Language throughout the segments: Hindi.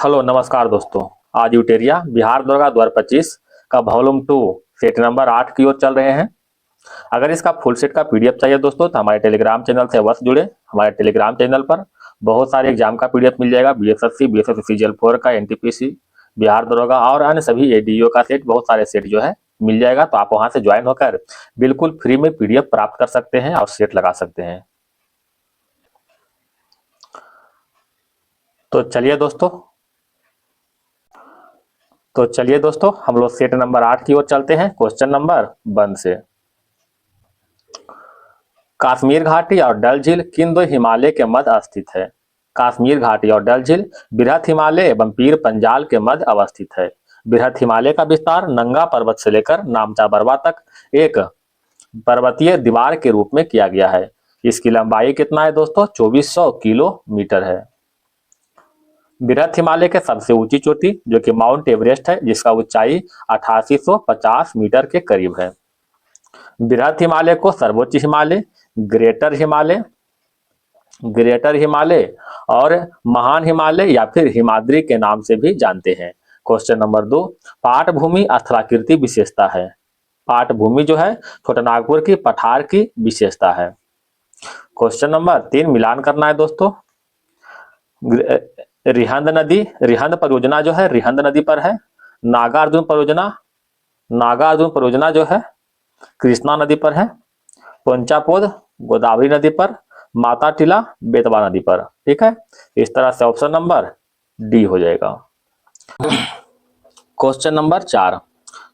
हेलो नमस्कार दोस्तों। आज यूटेरिया बिहार दरोगा 2025 का वॉल्यूम 2 सेट नंबर 8 की ओर चल रहे हैं। अगर इसका फुल सेट का पीडीएफ चाहिए दोस्तों तो हमारे टेलीग्राम चैनल से अवश्य जुड़े। हमारे टेलीग्राम चैनल पर बहुत सारे एग्जाम का पीडीएफ मिल जाएगा। बीएसएससी, बीएसएससी जीएल 4 का, एनटीपीसी, बिहार दरोगा और अन्य सभी एडीओ का सेट, बहुत सारे सेट जो है मिल जाएगा। तो आप वहां से ज्वाइन होकर बिल्कुल फ्री में पीडीएफ प्राप्त कर सकते हैं और सेट लगा सकते हैं। तो चलिए दोस्तों हम लोग सेट नंबर 8 की ओर चलते हैं। क्वेश्चन नंबर 1 से, कश्मीर घाटी और डल झील किन दो हिमालय के मध्य स्थित है? कश्मीर घाटी और डल झील बृहत हिमालय एवं पीर पंजाल के मध्य अवस्थित है। बृहत हिमालय का विस्तार नंगा पर्वत से लेकर नामचा बरवा तक एक पर्वतीय दीवार के रूप में किया गया है। इसकी लंबाई कितना है दोस्तों? 2400 किलोमीटर है। बृहत हिमालय के सबसे ऊंची चोटी जो कि माउंट एवरेस्ट है, जिसका ऊंचाई 8850 मीटर के करीब है। बृहत हिमालय को सर्वोच्च हिमालय, ग्रेटर हिमालय और महान हिमालय या फिर हिमाद्री के नाम से भी जानते हैं। क्वेश्चन नंबर 2, पाटभूमि स्थलाकृति विशेषता है। पाटभूमि जो है छोटानागपुर की पठार की विशेषता है। क्वेश्चन नंबर 3 मिलान करना है दोस्तों। रिहंद परियोजना जो है रिहंद नदी पर है। नागार्जुन परियोजना जो है कृष्णा नदी पर है। पंचापोद गोदावरी नदी पर। माता टीला बेतवा नदी पर। ठीक है, इस तरह से ऑप्शन नंबर डी हो जाएगा। क्वेश्चन नंबर 4,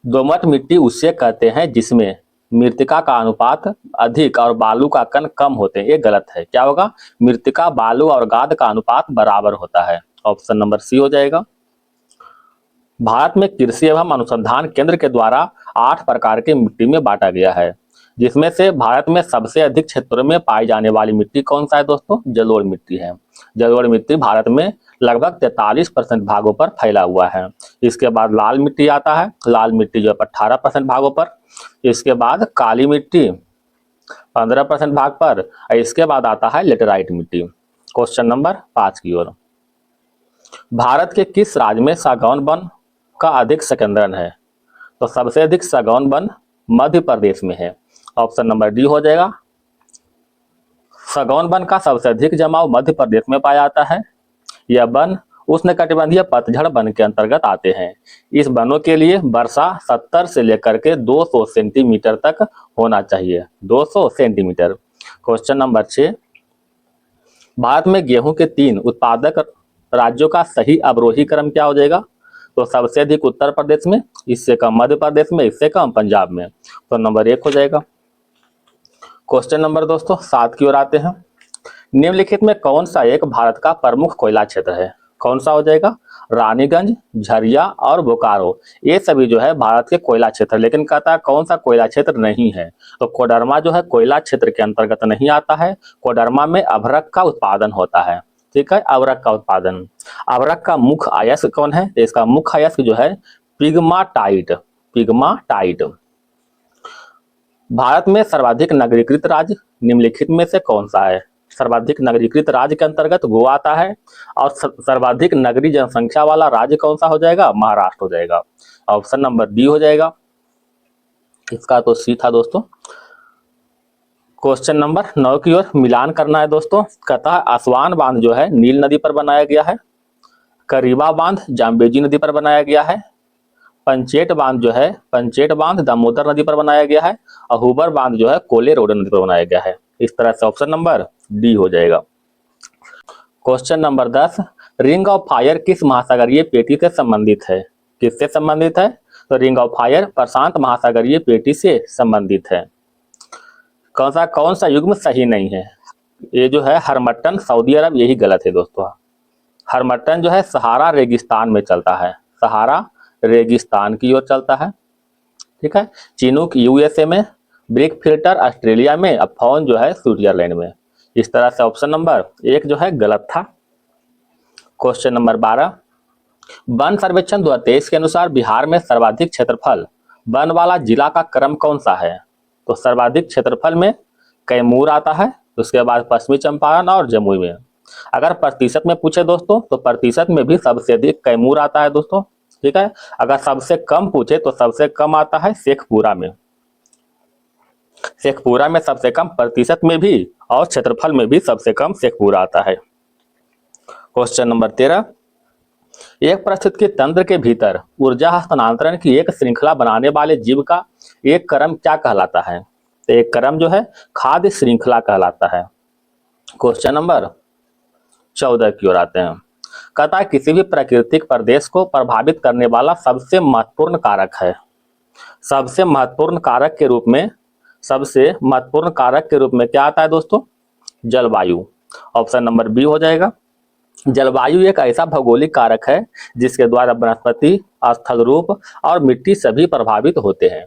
दोमट मिट्टी उसे कहते हैं जिसमें मृतिका का अनुपात अधिक और बालू का कण कम होते हैं। ये गलत है। क्या होगा? मृतिका, बालू और गाद का अनुपात बराबर होता है। ऑप्शन नंबर सी हो जाएगा। भारत में कृषि एवं अनुसंधान केंद्र के द्वारा 8 प्रकार की मिट्टी में बांटा गया है, जिसमें से भारत में सबसे अधिक क्षेत्रों में पाई जाने वाली मिट्टी कौन सा है दोस्तों? जलोढ़ मिट्टी है। जलोढ़ मिट्टी भारत में लगभग 43% भागों पर फैला हुआ है। इसके बाद लाल मिट्टी आता है। लाल मिट्टी जो है 18% भागों पर। इसके बाद काली मिट्टी 15% भाग पर। इसके बाद आता है लेटेराइट मिट्टी। क्वेश्चन नंबर 5 की ओर, भारत के किस राज्य में सागौन वन का अधिक संकेंद्रण है? तो सबसे अधिक सागौन वन मध्य प्रदेश में है। ऑप्शन नंबर डी हो जाएगा। सागौन वन का सबसे अधिक जमाव मध्य प्रदेश में पाया जाता है। यह वन उष्णकटिबंधीय पतझड़ वन के अंतर्गत आते हैं। इस वनों के लिए वर्षा 70 से लेकर के 200 सेंटीमीटर तक होना चाहिए। 200 सेंटीमीटर। क्वेश्चन नंबर 6, भारत में गेहूं के 3 उत्पादक राज्यों का सही अवरोही क्रम क्या हो जाएगा? तो सबसे अधिक उत्तर प्रदेश में, इससे कम मध्य प्रदेश में, इससे कम पंजाब में। तो नंबर 1 हो जाएगा। क्वेश्चन नंबर दोस्तों 7 की ओर आते हैं। निम्नलिखित में कौन सा एक भारत का प्रमुख कोयला क्षेत्र है? कौन सा हो जाएगा? रानीगंज, झरिया और बोकारो, ये सभी जो है भारत के कोयला क्षेत्र। लेकिन कहता है कौन सा कोयला क्षेत्र नहीं है? तो कोडरमा जो है कोयला क्षेत्र के अंतर्गत नहीं आता है। कोडरमा में अभ्रक का उत्पादन होता है। ठीक है, अभ्रक का उत्पादन। अभ्रक का मुख्य अयस्क कौन है? तो इसका मुख्य अयस्क जो है पिग्माटाइट। भारत में सर्वाधिक नगरीकृत राज्य निम्नलिखित में से कौन सा है? सर्वाधिक नगरीकृत राज्य के अंतर्गत गोवा आता है। और सर्वाधिक नगरीय जनसंख्या वाला राज्य कौन सा हो जाएगा? महाराष्ट्र हो जाएगा। ऑप्शन नंबर डी हो जाएगा। इसका तो सी था दोस्तों। क्वेश्चन नंबर 9 की ओर मिलान करना है दोस्तों। कहता है आसवान बांध जो है नील नदी पर बनाया गया है। करीबा बांध जाम्बेजी नदी पर बनाया गया है। पंचेट बांध दामोदर नदी पर बनाया गया है। और हुबर बांध जो है कोले रोड नदी पर बनाया गया है। इस तरह से ऑप्शन नंबर डी हो जाएगा। Question number 10, ring of fire किस महासागरीय पेटी से संबंधित है? किससे संबंधित है? तो रिंग ऑफ फायर प्रशांत महासागरीय पेटी से संबंधित है। कौन सा युग्म सही नहीं है? ये जो है हरमट्टन सऊदी अरब, यही गलत है दोस्तों। हरमट्टन जो है सहारा रेगिस्तान में चलता है। सहारा रेगिस्तान की ओर चलता है। ठीक है, चिनूक यूएसए में, ब्रिक फिल्टर ऑस्ट्रेलिया में, और फॉन जो है स्विट्जरलैंड में। इस तरह से ऑप्शन नंबर 1 जो है गलत था। क्वेश्चन नंबर 12, वन सर्वेक्षण 2023 के अनुसार बिहार में सर्वाधिक क्षेत्रफल वन वाला जिला का क्रम कौन सा है? तो सर्वाधिक क्षेत्रफल में कैमूर आता है। उसके बाद पश्चिमी चंपारण और जमुई में। अगर प्रतिशत में पूछे दोस्तों तो प्रतिशत में भी सबसे अधिक कैमूर आता है दोस्तों, ठीक है। अगर सबसे कम पूछे तो सबसे कम आता है शेखपुरा में। शेखपुरा में सबसे कम प्रतिशत में भी और क्षेत्रफल में भी सबसे कम शेखपुरा आता है। क्वेश्चन नंबर 13, एक पारिस्थितिकी तंत्र के भीतर ऊर्जा हस्तांतरण की एक श्रृंखला बनाने वाले जीव का एक क्रम क्या कहलाता है? तो एक क्रम जो है खाद्य श्रृंखला कहलाता है। क्वेश्चन नंबर 14 की ओर आते हैं। कहता है किसी भी प्राकृतिक प्रदेश को प्रभावित करने वाला सबसे महत्वपूर्ण कारक है। सबसे महत्वपूर्ण कारक के रूप में क्या आता है दोस्तों? जलवायु। ऑप्शन नंबर बी हो जाएगा। जलवायु एक ऐसा भौगोलिक कारक है जिसके द्वारा वनस्पति, स्थल रूप और मिट्टी सभी प्रभावित होते हैं।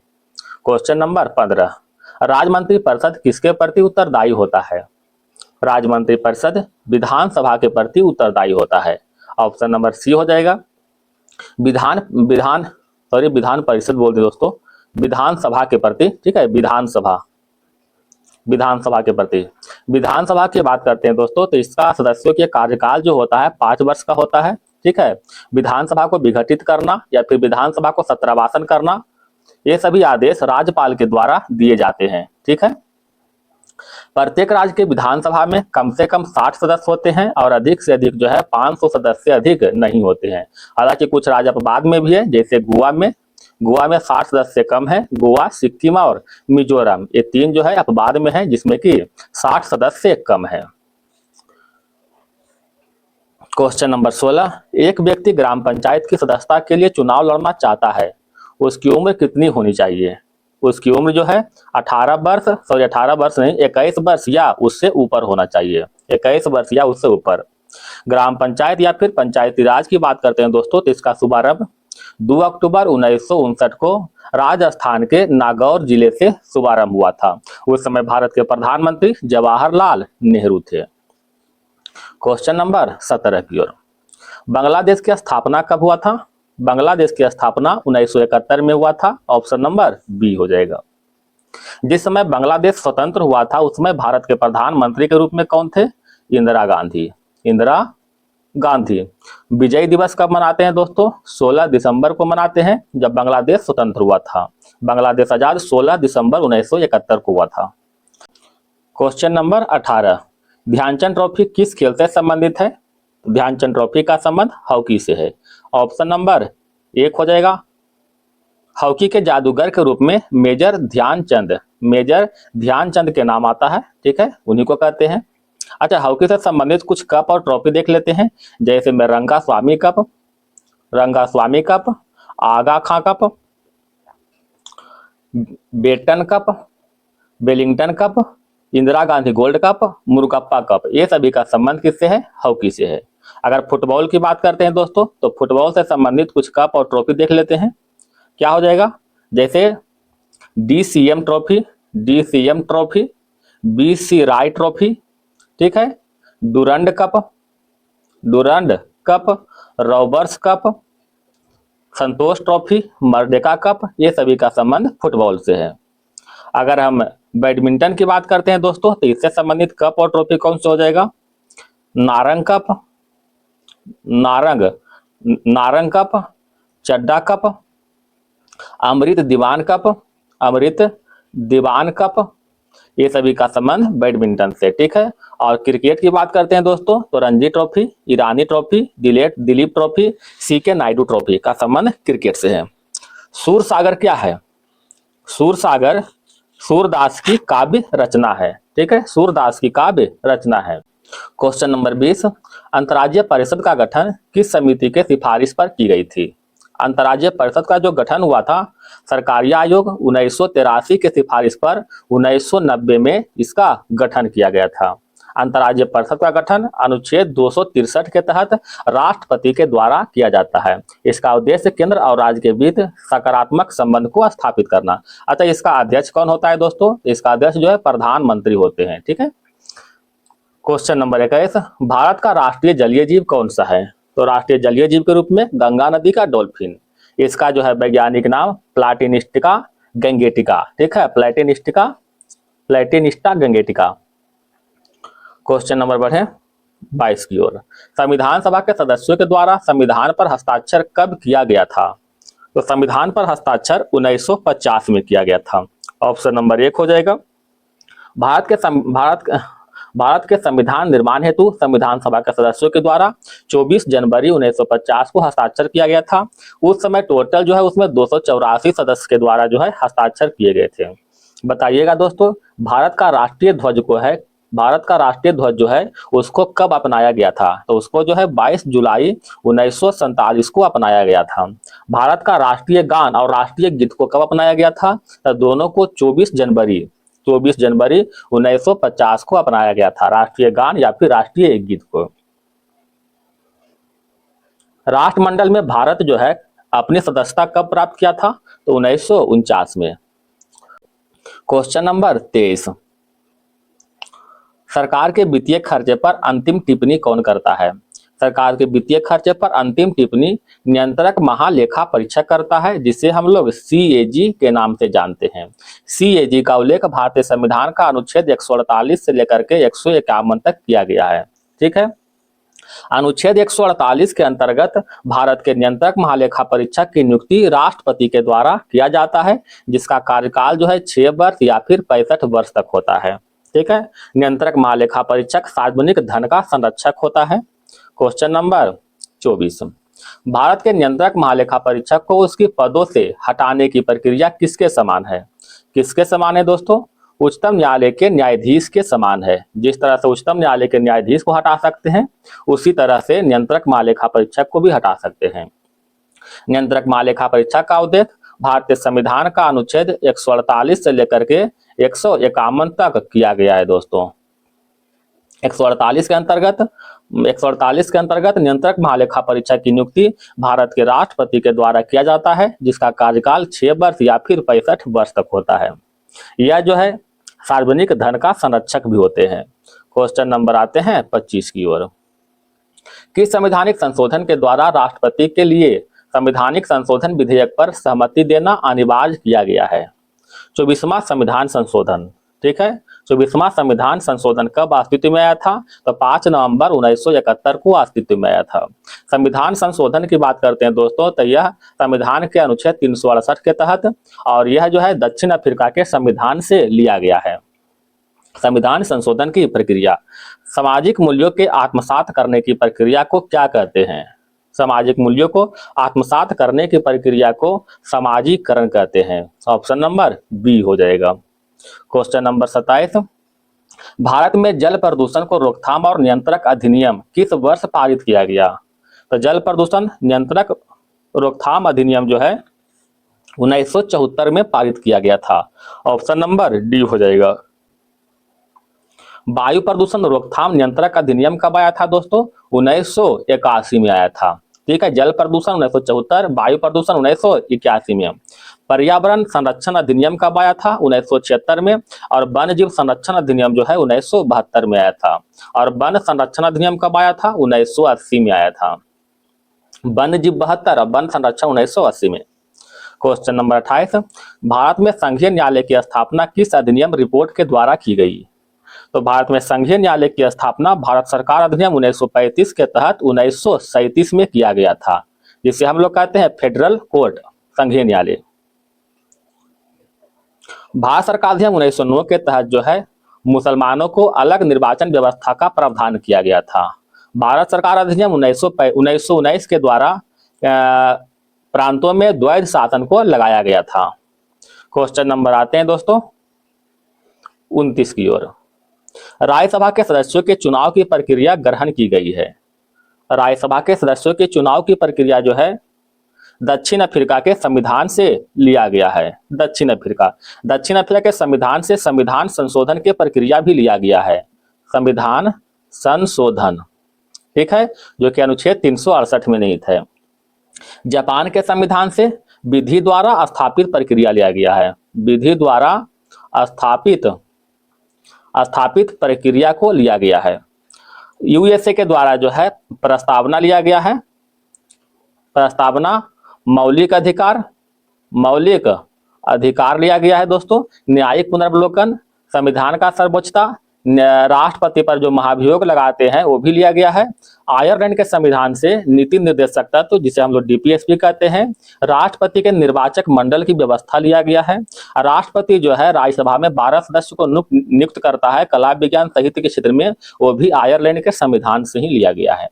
क्वेश्चन नंबर 15, राज्य परिषद किसके प्रति उत्तरदायी होता है? राज्य परिषद विधानसभा के प्रति उत्तरदायी होता है। ऑप्शन नंबर सी हो जाएगा। विधान परिषद बोल दे दोस्तों, विधानसभा के प्रति, ठीक है, विधानसभा के प्रति। विधानसभा की बात करते हैं दोस्तों तो इसका सदस्यों के कार्यकाल जो होता है 5 वर्ष का होता है, ठीक है। विधानसभा को विघटित करना या फिर विधानसभा को सत्रावासन करना, ये सभी आदेश राज्यपाल के द्वारा दिए जाते हैं, ठीक है। प्रत्येक राज्य के विधानसभा में कम से कम 60 सदस्य होते हैं और अधिक से अधिक जो है 500 सदस्य अधिक नहीं होते हैं। हालांकि कुछ राज्य अपवाद में भी है, जैसे गोवा में 60 सदस्य कम है। गोवा, सिक्किम और मिजोरम, ये 3 जो है अपवाद में है जिसमें कि 60 सदस्य कम है। क्वेश्चन नंबर 16, एक व्यक्ति ग्राम पंचायत की सदस्यता के लिए चुनाव लड़ना चाहता है, उसकी उम्र कितनी होनी चाहिए? उसकी उम्र जो है 18 वर्ष नहीं, 21 वर्ष या उससे ऊपर होना चाहिए। 21 वर्ष या उससे ऊपर। ग्राम पंचायत या फिर पंचायती राज की बात करते हैं दोस्तों तो इसका शुभारंभ 2 अक्टूबर 1959 को राजस्थान के नागौर जिले से शुभारंभ हुआ था। उस समय भारत के प्रधानमंत्री जवाहरलाल नेहरू थे। क्वेश्चन नंबर 17 की ओर। बांग्लादेश की स्थापना कब हुआ था? बांग्लादेश की स्थापना 1971 में हुआ था। ऑप्शन नंबर बी हो जाएगा। जिस समय बांग्लादेश स्वतंत्र हुआ था उस समय भारत के प्रधानमंत्री के रूप में कौन थे? इंदिरा गांधी। विजय दिवस कब मनाते हैं दोस्तों? 16 दिसंबर को मनाते हैं, जब बांग्लादेश स्वतंत्र हुआ था। बांग्लादेश आजाद 16 दिसंबर 1971 को हुआ था। क्वेश्चन नंबर 18, ध्यानचंद ट्रॉफी किस खेल से संबंधित है? ध्यानचंद ट्रॉफी का संबंध हॉकी से है। ऑप्शन नंबर 1 हो जाएगा। हॉकी के जादूगर के रूप में मेजर ध्यानचंद के नाम आता है, ठीक है, उन्हीं को कहते हैं। अच्छा, हॉकी से संबंधित कुछ कप और ट्रॉफी देख लेते हैं, जैसे में Rangaswamy cup, Aga Khan cup, Beighton cup, Wellington cup, Indira Gandhi gold cup, Murugappa cup, ये सभी का संबंध किससे है? हॉकी से है। अगर फुटबॉल की बात करते हैं दोस्तों तो फुटबॉल से संबंधित कुछ कप और ट्रॉफी देख लेते हैं। क्या हो जाएगा? जैसे DCM ट्रॉफी, BC राय ट्रॉफी, ठीक है, डुरंड कप, रॉबर्ट्स कप, संतोष ट्रॉफी, मर्डेका कप, ये सभी का संबंध फुटबॉल से है। अगर हम बैडमिंटन की बात करते हैं दोस्तों तो इससे संबंधित कप और ट्रॉफी कौन सा हो जाएगा? नारंग कप, चड्डा कप, अमृत दीवान कप, ये सभी का संबंध बैडमिंटन से, ठीक है। और क्रिकेट की बात करते हैं दोस्तों तो Ranji trophy, Irani trophy, Duleep trophy, CK Naidu trophy का संबंध क्रिकेट से है। सूरसागर क्या है? सूरसागर सूरदास की काव्य रचना है, ठीक है, सूरदास की काव्य रचना है। क्वेश्चन नंबर 20, अंतर्राज्यीय परिषद का गठन किस समिति के सिफारिश पर की गई थी? अंतर्राज्यीय परिषद का जो गठन हुआ था सरकारी आयोग 1983 के सिफारिश पर 1990 में इसका गठन किया गया था। अंतर्राज्यीय परिषद का गठन अनुच्छेद 263 के तहत राष्ट्रपति के द्वारा किया जाता है। इसका उद्देश्य केंद्र और राज्य के बीच सकारात्मक संबंध को स्थापित करना। अच्छा, इसका अध्यक्ष कौन होता है दोस्तों? इसका अध्यक्ष जो है प्रधानमंत्री होते हैं, ठीक है। क्वेश्चन नंबर 21, भारत का राष्ट्रीय जलीय जीव कौन सा है? तो राष्ट्रीय जलीय जीव के रूप में गंगा नदी का डॉल्फिन, इसका जो है वैज्ञानिक नाम प्लाटिनिस्टा गंगेटिका, ठीक है, प्लेटिनिस्टा गंगेटिका। क्वेश्चन नंबर बढ़े 22 की ओर। संविधान सभा के सदस्यों के द्वारा संविधान पर हस्ताक्षर कब किया गया था? तो संविधान पर हस्ताक्षर 1950 में किया गया था। ऑप्शन नंबर 1 हो जाएगा। भारत के संविधान निर्माण हेतु संविधान सभा के सदस्यों के द्वारा 24 जनवरी 1950 को हस्ताक्षर किया गया था। उस समय टोटल जो है उसमें 284 सदस्य के द्वारा जो है हस्ताक्षर किए गए थे। बताइएगा दोस्तों, भारत का राष्ट्रीय ध्वज जो है उसको कब अपनाया गया था? तो उसको जो है 22 जुलाई 1947 को अपनाया गया था। भारत का राष्ट्रीय गान और राष्ट्रीय गीत को कब अपनाया गया था? तो दोनों को 24 जनवरी 1950 को अपनाया गया था, राष्ट्रीय गान या फिर राष्ट्रीय गीत को। राष्ट्रमंडल में भारत जो है अपनी सदस्यता कब प्राप्त किया था? तो 1949 में। क्वेश्चन नंबर 23, सरकार के वित्तीय खर्चे पर अंतिम टिप्पणी कौन करता है? सरकार के वित्तीय खर्चे पर अंतिम टिप्पणी नियंत्रक महालेखा परीक्षक करता है, जिसे हम लोग CAG के नाम से जानते हैं। CAG का उल्लेख भारतीय संविधान का अनुच्छेद 148 से लेकर के 151 तक किया गया है। ठीक है। अनुच्छेद 148 के अंतर्गत भारत के नियंत्रक महालेखा परीक्षक की नियुक्ति राष्ट्रपति के द्वारा किया जाता है, जिसका कार्यकाल जो है 6 वर्ष या फिर 65 वर्ष तक होता है। ठीक है। नियंत्रक महालेखा परीक्षक सार्वजनिक धन का संरक्षक होता है। क्वेश्चन नंबर 24, भारत के नियंत्रक महालेखा परीक्षक को उसकी पदों से हटाने की प्रक्रिया किसके समान है? किसके समान है दोस्तों? उच्चतम न्यायालय के न्यायाधीश के समान है। जिस तरह से उच्चतम न्यायालय के न्यायाधीश को हटा सकते हैं, उसी तरह से नियंत्रक महालेखा परीक्षक को भी हटा सकते हैं। नियंत्रक महालेखा परीक्षक का उद्देश्य भारतीय संविधान का अनुच्छेद 148 से लेकर के 151 तक किया गया है दोस्तों। 148 के अंतर्गत नियंत्रक महालेखा परीक्षक की नियुक्ति भारत के राष्ट्रपति के द्वारा किया जाता है, जिसका कार्यकाल 6 वर्ष या फिर 65 वर्ष तक होता है। यह जो है सार्वजनिक धन का संरक्षक भी होते हैं। क्वेश्चन नंबर आते हैं 25 की ओर। किस संवैधानिक संशोधन के द्वारा राष्ट्रपति के लिए संवैधानिक संशोधन विधेयक पर सहमति देना अनिवार्य किया गया है? 24वां संविधान संशोधन। ठीक है। 24वां संविधान संशोधन कब अस्तित्व में आया था? तो 5 नवंबर 1971 को अस्तित्व में आया था। संविधान संशोधन की बात करते हैं दोस्तों, तो यह संविधान के अनुच्छेद 368 के तहत, और यह जो है दक्षिण अफ्रीका के संविधान से लिया गया है। संविधान संशोधन की प्रक्रिया सामाजिक मूल्यों के आत्मसात करने की प्रक्रिया को क्या कहते हैं? सामाजिक मूल्यों को आत्मसात करने की प्रक्रिया को सामाजिकरण कहते हैं। ऑप्शन नंबर बी हो जाएगा। क्वेश्चन नंबर 27, भारत में जल प्रदूषण को रोकथाम और नियंत्रक अधिनियम किस वर्ष पारित किया गया? तो जल प्रदूषण नियंत्रक रोकथाम अधिनियम जो है 1974 में पारित किया गया था। ऑप्शन नंबर डी हो जाएगा। वायु प्रदूषण रोकथाम नियंत्रक अधिनियम कब आया था दोस्तों? 1981 में आया था। ठीक है। जल प्रदूषण 1974, वायु प्रदूषण 1981 में। पर्यावरण संरक्षण अधिनियम कब आया था? 1976 में। और वन जीव संरक्षण अधिनियम जो है 1972 में आया था। और वन संरक्षण अधिनियम कब आया था? 1980 में आया था। वन जीव 72 और वन संरक्षण 1980 में। क्वेश्चन नंबर 28, भारत में संघीय न्यायालय की स्थापना किस अधिनियम रिपोर्ट के द्वारा की गई? तो भारत में संघीय न्यायालय की स्थापना भारत सरकार अधिनियम 1935 के तहत 1937 में किया गया था, जिसे हम लोग कहते हैं फेडरल कोर्ट, संघीय न्यायालय। भारत सरकार अधिनियम 1909 के तहत जो है मुसलमानों को अलग निर्वाचन व्यवस्था का प्रावधान किया गया था। भारत सरकार अधिनियम 1919 के द्वारा प्रांतों में द्वैध शासन को लगाया गया था। क्वेश्चन नंबर आते हैं दोस्तों 29 की ओर। राज्यसभा के सदस्यों के चुनाव की प्रक्रिया ग्रहण की गई है। राज्यसभा के सदस्यों के चुनाव की प्रक्रिया जो है दक्षिण अफ्रीका के संविधान से लिया गया है। दक्षिण अफ्रीका के संविधान से संविधान संशोधन की प्रक्रिया भी लिया गया है। संविधान संशोधन, ठीक है, जो कि अनुच्छेद 368 में निहित है। जापान के संविधान से विधि द्वारा स्थापित प्रक्रिया लिया गया है। विधि द्वारा स्थापित प्रक्रिया को लिया गया है। यूएसए के द्वारा जो है प्रस्तावना लिया गया है। प्रस्तावना मौलिक अधिकार लिया गया है दोस्तों। न्यायिक पुनर्वलोकन, संविधान का सर्वोच्चता, राष्ट्रपति पर जो महाभियोग लगाते हैं वो भी लिया गया है। आयरलैंड के संविधान से नीति निर्देशक तत्व, जिसे हम लोग डीपीएसपी कहते हैं, राष्ट्रपति के निर्वाचक मंडल की व्यवस्था लिया गया है। राष्ट्रपति जो है राज्यसभा में 12 सदस्य को नियुक्त करता है। कला विज्ञान साहित्य के क्षेत्र में वो भी आयरलैंड के संविधान से ही लिया गया है।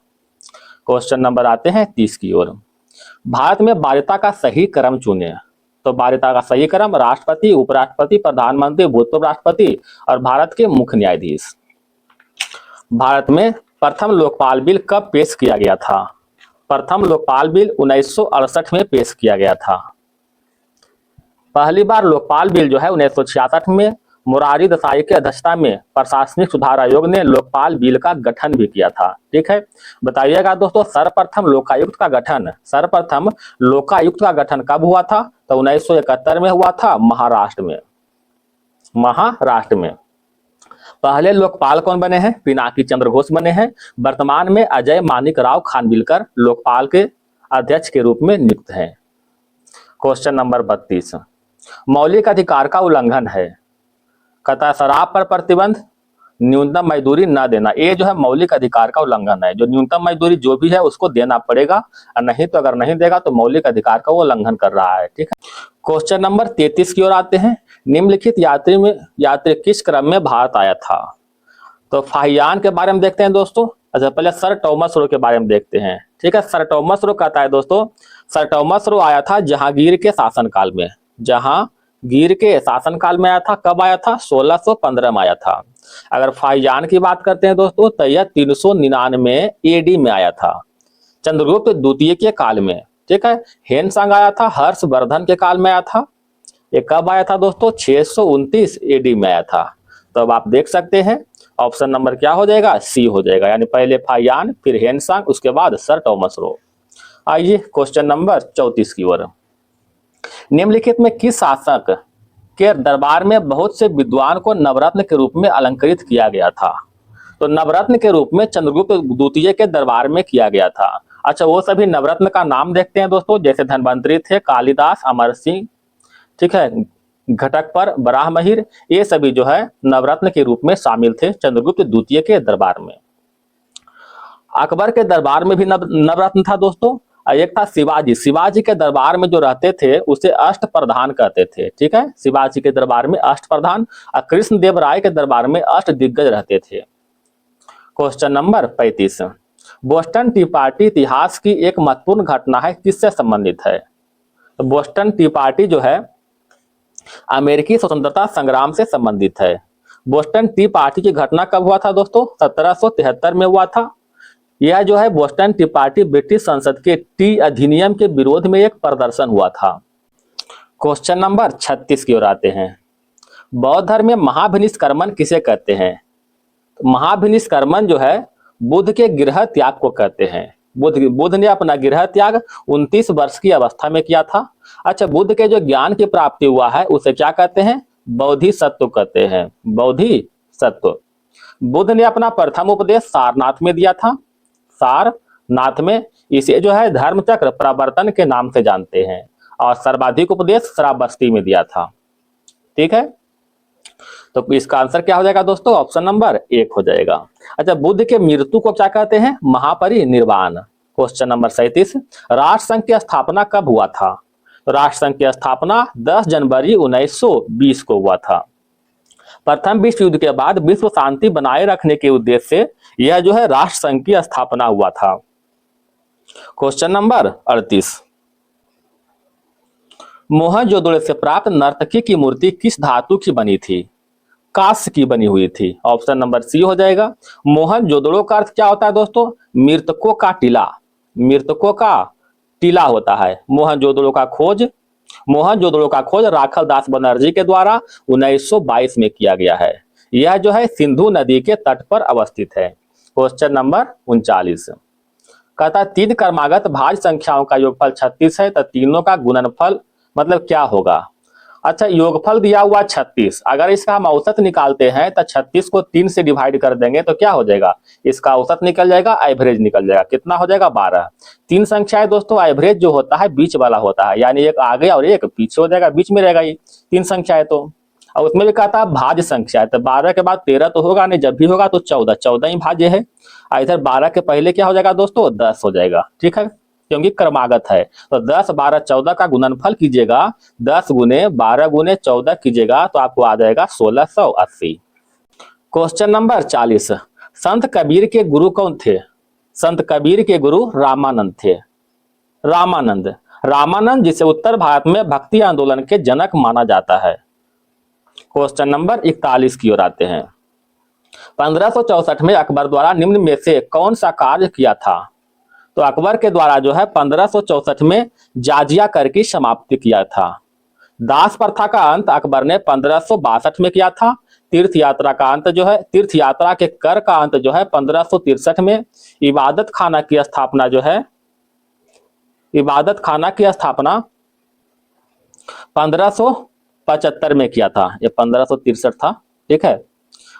क्वेश्चन नंबर आते हैं 30 की ओर। भारत में वरीयता का सही क्रम चुने। तो वरीयता का सही क्रम राष्ट्रपति, उपराष्ट्रपति, प्रधानमंत्री, भूतपूर्व राष्ट्रपति और भारत के मुख्य न्यायाधीश। भारत में प्रथम लोकपाल बिल कब पेश किया गया था? प्रथम लोकपाल बिल 1968 में पेश किया गया था। पहली बार लोकपाल बिल जो है 1966 में मोरारजी देसाई की अध्यक्षता में प्रशासनिक सुधार आयोग ने लोकपाल बिल का गठन भी किया था। ठीक है, बताइएगा दोस्तों, सर्वप्रथम लोकायुक्त का गठन कब हुआ था? तो 1971 में हुआ था, महाराष्ट्र में। पहले लोकपाल कौन बने हैं? पिनाकी चंद्र घोष बने हैं। वर्तमान में अजय मानिकराव खानविलकर लोकपाल के अध्यक्ष के रूप में नियुक्त हैं। क्वेश्चन नंबर 32, मौलिक अधिकार का उल्लंघन है। कहता शराब पर प्रतिबंध, न्यूनतम मजदूरी न देना, ये जो है मौलिक अधिकार का उल्लंघन है। जो न्यूनतम मजदूरी जो भी है उसको देना पड़ेगा, और नहीं तो अगर नहीं देगा तो मौलिक अधिकार का वो उल्लंघन कर रहा है। ठीक है, क्वेश्चन नंबर 33 की ओर आते हैं। निम्नलिखित यात्री किस क्रम में भारत आया था? तो फाहियान के बारे में देखते हैं दोस्तों। अच्छा, पहले सर टॉमस रो के बारे में देखते हैं। ठीक है, सर टॉमस रो कहता है दोस्तों, सर टॉमस रो आया था जहांगीर के शासनकाल में। जहांगीर के शासनकाल में आया था। कब आया था? 1615 में आया था। अगर फाहियान की बात करते हैं दोस्तों तो यह 399 एडी में आया था, चंद्रगुप्त द्वितीय के काल में। ठीक है, हेनसांग आया था हर्षवर्धन के काल में आया था। ये कब आया था दोस्तों? 629 एडी में आया था। तो अब आप देख सकते हैं ऑप्शन नंबर क्या हो जाएगा? सी हो जाएगा, यानी पहले फाहियान, फिर हेनसांग, उसके बाद सर टॉमस रो। आइए क्वेश्चन नंबर 34 की ओर। निम्नलिखित में किस शासक के दरबार में बहुत से विद्वान को नवरत्न के रूप में अलंकृत किया गया था? तो नवरत्न के रूप में चंद्रगुप्त द्वितीय के दरबार में किया गया था। अच्छा, वो सभी नवरत्न का नाम देखते हैं दोस्तों, जैसे धनवंतरी थे, कालिदास, अमर सिंह, ठीक है, घटकपर, बराहमहिर, ये सभी जो है नवरत्न के रूप में शामिल थे चंद्रगुप्त द्वितीय के दरबार में। अकबर के दरबार में भी नवरत्न था दोस्तों। एक था शिवाजी के दरबार में जो रहते थे उसे अष्ट प्रधान कहते थे। ठीक है, शिवाजी के दरबार में अष्ट प्रधान, और कृष्णदेव राय के दरबार में अष्ट दिग्गज रहते थे। Question number 35, Boston T party इतिहास की एक महत्वपूर्ण घटना है, किससे संबंधित है? तो बोस्टन टी पार्टी जो है अमेरिकी स्वतंत्रता संग्राम से संबंधित है। बोस्टन टी पार्टी की घटना कब हुआ था दोस्तों? 1773 में हुआ था। यह जो है बोस्टन टी पार्टी ब्रिटिश संसद के टी अधिनियम के विरोध में एक प्रदर्शन हुआ था। क्वेश्चन नंबर 36 की ओर आते हैं। बौद्ध धर्म में महाभिनिष्क्रमण किसे कहते हैं? महाभिनिष्क्रमण जो है बुद्ध के गृह त्याग को कहते हैं। बुद्ध ने अपना गृह त्याग 29 वर्ष की अवस्था में किया था। अच्छा, बुद्ध के जो ज्ञान की प्राप्ति हुआ है उसे क्या कहते हैं? बोधिसत्व कहते हैं, बोधिसत्व। बुद्ध ने अपना प्रथम उपदेश सारनाथ में दिया था। सारनाथ में, इसे जो है धर्मचक्र प्रवर्तन के नाम से जानते हैं, और सर्वाधिक उपदेश श्रावस्ती में दिया था। ठीक है, तो इसका आंसर क्या हो जाएगा दोस्तों? ऑप्शन नंबर 1 हो जाएगा। अच्छा, बुद्ध के मृत्यु को क्या कहते हैं? महापरिनिर्वाण। क्वेश्चन नंबर 37, राष्ट्रसंघ की स्थापना कब हुआ था? तो राष्ट्रसंघ की स्थापना 10 जनवरी 1920 को हुआ था। प्रथम विश्व युद्ध के बाद विश्व शांति बनाए रखने के उद्देश्य से यह जो है राष्ट्रसंघ की स्थापना हुआ था। क्वेश्चन नंबर 38, मोहनजोदड़ो से प्राप्त नर्तकी की मूर्ति किस धातु की बनी थी? कांस्य की बनी हुई थी। ऑप्शन नंबर सी हो जाएगा। मोहनजोदड़ो का अर्थ क्या होता है दोस्तों? मृतकों का टीला। मृतकों का टीला होता है। मोहनजोदड़ो का खोज राखल दास बनर्जी के द्वारा 1922 में किया गया है। यह जो है सिंधु नदी के तट पर अवस्थित है। क्वेश्चन नंबर 39, कहता 3 क्रमागत भाज्य संख्याओं का योगफल 36 है, तो तीनों का गुणनफल मतलब क्या होगा? अच्छा, योगफल दिया हुआ 36, अगर इसका हम औसत निकालते हैं तो 36 को 3 से डिवाइड कर देंगे तो क्या हो जाएगा? इसका औसत निकल जाएगा, एवरेज निकल जाएगा। कितना हो जाएगा? 12। 3 संख्याएं दोस्तों, एवरेज जो होता है बीच वाला होता है, यानी एक आगे और एक पीछे हो जाएगा, बीच में रहेगा ये 3 संख्याएं। तो और उसमें भी कहता है भाज्य संख्या है, तो 12 के बाद 13 तो होगा नहीं, जब भी होगा तो 14, 14 ही भाज्य है। इधर 12 के पहले क्या हो जाएगा दोस्तों, 10 हो जाएगा, ठीक है, क्योंकि क्रमागत है। तो 10, 12, 14 का गुणनफल कीजिएगा, 10 गुने 12 गुने 14 कीजिएगा तो आपको आ जाएगा 1680। क्वेश्चन नंबर 40, संत कबीर के गुरु कौन थे? संत कबीर के गुरु रामानंद थे। रामानंद जिसे उत्तर भारत में भक्ति आंदोलन के जनक माना जाता है। क्वेश्चन नंबर 41 की ओर आते हैं। 1564 में अकबर द्वारा निम्न में से कौन सा कार्य किया था? तो अकबर के द्वारा जो है 1564 में जाजिया कर की समाप्ति किया था। दास प्रथा का अंत अकबर ने 1562 में किया था। तीर्थ यात्रा का अंत जो है, तीर्थ यात्रा के कर का अंत जो है 1563 में। इबादत खाना की स्थापना जो है, इबादत खाना की स्थापना 1575 में किया था, ये 1563 था, ठीक है।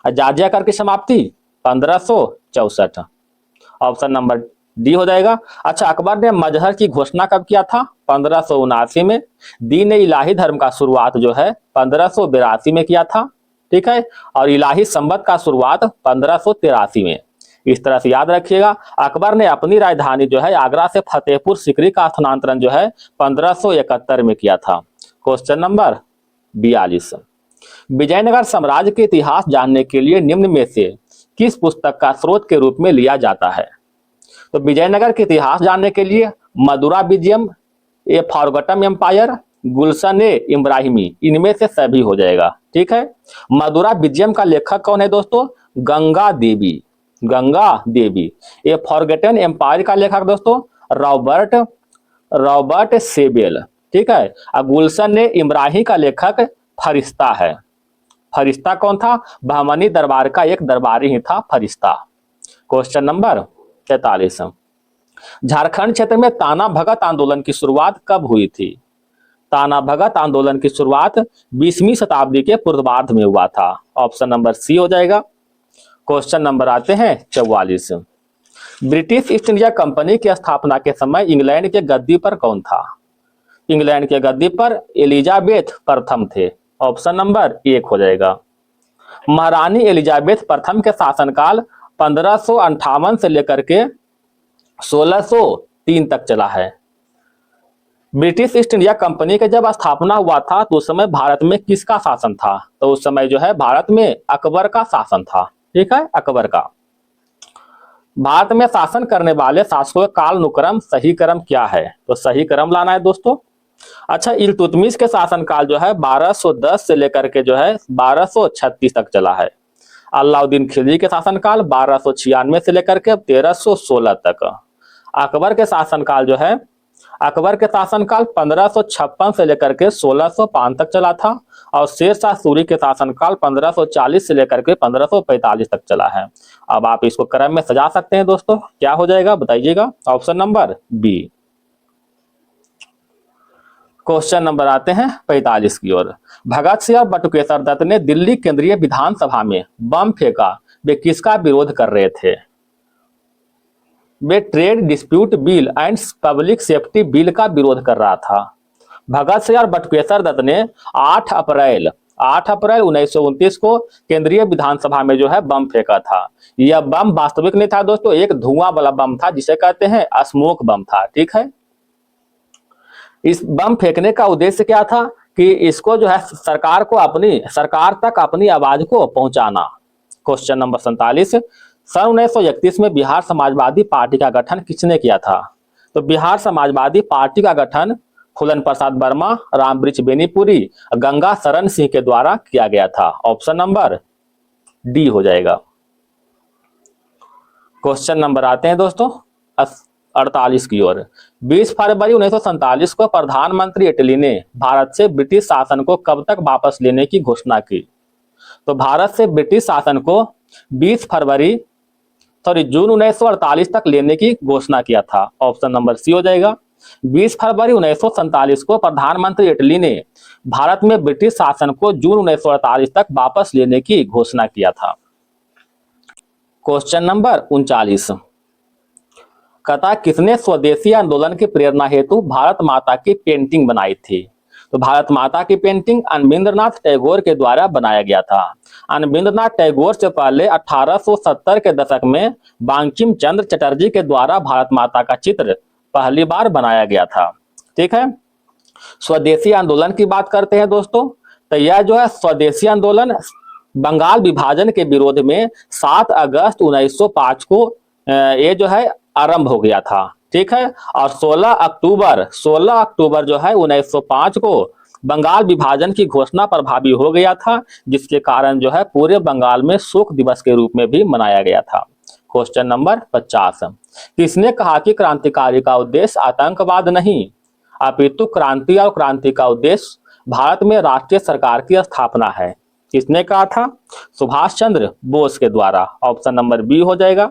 जाजिया कर की समाप्ति 1564, ऑप्शन नंबर डी हो जाएगा। अच्छा, अकबर ने मजहर की घोषणा कब किया था? 1579 में। दीन इलाही धर्म का शुरुआत जो है 1582 में किया था, ठीक है, और इलाही संबत का शुरुआत 1583 में। इस तरह से याद रखिएगा। अकबर ने अपनी राजधानी जो है आगरा से फतेहपुर सिकरी का स्थानांतरण जो है 1571 में किया था। क्वेश्चन नंबर 42, विजयनगर साम्राज्य के इतिहास जानने के लिए निम्न में से किस पुस्तक का स्रोत के रूप में लिया जाता है? तो विजयनगर के इतिहास जानने के लिए मदुरा विजयम, ए फॉरगॉटन एम्पायर, गुलशन ए इब्राहिमी, इनमें से सभी हो जाएगा, ठीक है। मदुरा विजयम का लेखक कौन है दोस्तों? गंगा देवी, गंगा देवी। ए फॉरगॉटन एम्पायर का लेखक दोस्तों रॉबर्ट सेबेल, ठीक है। और गुलशन ए इब्राहिमी का लेखक फरिश्ता है। फरिश्ता कौन था? बहमनी दरबार का एक दरबारी ही था फरिश्ता। क्वेश्चन नंबर 43, झारखंड क्षेत्र में ताना भगत आंदोलन की शुरुआत कब हुई थी? ताना भगत आंदोलन की शुरुआत 20वीं शताब्दी के पूर्वार्ध में हुआ था, ऑप्शन नंबर सी हो जाएगा। क्वेश्चन नंबर आते हैं 44, ब्रिटिश ईस्ट इंडिया कंपनी की स्थापना के समय इंग्लैंड के गद्दी पर कौन था? इंग्लैंड के गद्दी पर एलिजाबेथ प्रथम थे, ऑप्शन नंबर 1 हो जाएगा। महारानी एलिजाबेथ प्रथम के शासनकाल 1558 से लेकर के 1603 तक चला है। ब्रिटिश ईस्ट इंडिया कंपनी के जब स्थापना हुआ था तो उस समय भारत में किसका शासन था? तो उस समय जो है भारत में अकबर का शासन था, ठीक है, अकबर का। भारत में शासन करने वाले शासकों का काल अनुक्रम सही क्रम क्या है? तो सही क्रम लाना है दोस्तों। अच्छा, इल्तुतमिश के शासनकाल जो है 1210 से लेकर के जो है 1236 तक चला है। अलाउद्दीन खिलजी के शासनकाल 1296 से लेकर के 1316 तक। अकबर के शासनकाल जो है, अकबर के शासनकाल 1556 से लेकर के 1605 तक चला था। और शेर शाह सूरी के शासनकाल 1540 से लेकर के 1545 तक चला है। अब आप इसको क्रम में सजा सकते हैं दोस्तों, क्या हो जाएगा बताइएगा, option number B. Question number आते हैं 45 की ओर। भगत सिंह और बटुकेश्वर दत्त ने दिल्ली केंद्रीय विधानसभा में बम फेंका, वे किसका विरोध कर रहे थे? वे trade dispute bill and public safety bill का विरोध कर रहा था। भगत सिंह और बटुकेश्वर दत्त ने 8 अप्रैल 1929 को केंद्रीय विधानसभा में जो है बम फेंका था। यह बम वास्तविक नहीं था दोस्तों, एक धुआं वाला बम था जिसे कहते हैं स्मोक बम था, ठीक है। इस बम फेंकने का उद्देश्य क्या था कि इसको जो है सरकार तक अपनी आवाज को पहुंचाना। क्वेश्चन नंबर 47, सन 1931 में बिहार समाजवादी पार्टी का गठन किसने किया था? तो बिहार समाजवादी पार्टी का गठन फूलन प्रसाद वर्मा, रामवृक्ष बेनीपुरी, गंगा शरण सिंह के द्वारा किया गया था, ऑप्शन नंबर डी हो जाएगा। क्वेश्चन नंबर आते हैं दोस्तों 48 की ओर। 20 फरवरी 1947 को प्रधानमंत्री इटली ने भारत से ब्रिटिश शासन को कब तक वापस लेने की घोषणा की? तो भारत से ब्रिटिश शासन को 20 फरवरी जून 1948 तक लेने की घोषणा किया था, ऑप्शन नंबर सी हो जाएगा। 20 फरवरी 1947 को प्रधानमंत्री इटली ने भारत में ब्रिटिश शासन को जून 1948 तक वापस लेने की घोषणा किया था। क्वेश्चन नंबर 39, कथा किसने स्वदेशी आंदोलन की प्रेरणा हेतु भारत माता की पेंटिंग बनाई थी? तो भारत माता की पेंटिंग अरविंद्रनाथ टैगोर के द्वारा बनाया गया था। अरविंद्रनाथ टैगोर से पहले 1870 के दशक में बंकिम चंद्र चटर्जी के द्वारा भारत माता का चित्र पहली बार बनाया गया था। ठीक है, स्वदेशी आंदोलन की बात करते हैं दोस्तों। तो यह जो है स्वदेशी आंदोलन बंगाल विभाजन के विरोध में 7 अगस्त 1905 को ये जो है आरंभ हो गया था। ठीक है, और 16 अक्टूबर जो है 1905 को बंगाल विभाजन की घोषणा प्रभावी हो गया था, जिसके कारण जो है पूरे बंगाल में शोक दिवस के रूप में भी मनाया गया था। क्वेश्चन नंबर 50, किसने कहा कि क्रांतिकारी का उद्देश्य आतंकवाद नहीं अपितु क्रांति और क्रांति का उद्देश्य भारत में राष्ट्रीय सरकार की स्थापना है? किसने कहा था? सुभाष चंद्र बोस के द्वारा। ऑप्शन नंबर बी हो जाएगा।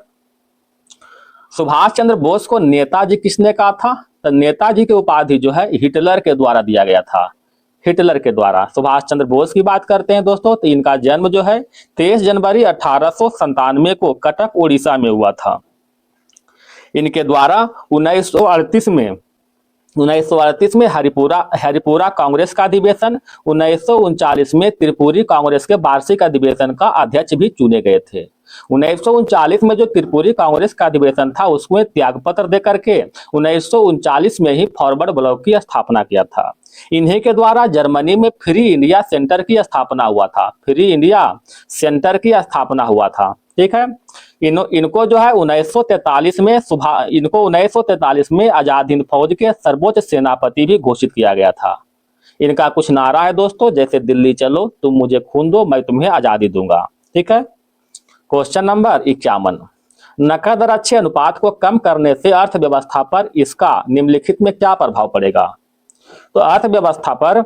सुभाष चंद्र बोस को नेताजी किसने कहा था? तो नेताजी की उपाधि जो है हिटलर के द्वारा दिया गया था। हिटलर के द्वारा सुभाष चंद्र बोस की बात करते हैं दोस्तों, तो इनका जन्म जो है 23 जनवरी 1897 को कटक उड़ीसा में हुआ था। इनके द्वारा 1938 में हरिपुरा कांग्रेस का अधिवेशन, 1939 में त्रिपुरी कांग्रेस के वार्षिक अधिवेशन का अध्यक्ष भी चुने गए थे। 1939 में जो त्रिपुरी कांग्रेस का अधिवेशन था उसमें त्यागपत्र देकर के 1939 में ही फॉरवर्ड ब्लॉक की स्थापना किया था। इन्हीं के द्वारा जर्मनी में फ्री इंडिया सेंटर की स्थापना हुआ था। फ्री इंडिया सेंटर की स्थापना हुआ था। ठीक है, इनको जो है 1943 में आजाद हिंद फौज के सर्वोच्च सेनापति भी घोषित किया गया था। इनका कुछ नारा है दोस्तों, जैसे दिल्ली चलो, तुम मुझे खून दो, मैं तुम्हें आजादी दूंगा। ठीक है, क्वेश्चन नंबर 51, नकद और अच्छे अनुपात को कम करने से अर्थव्यवस्था पर इसका निम्नलिखित में क्या प्रभाव पड़ेगा? तो अर्थव्यवस्था पर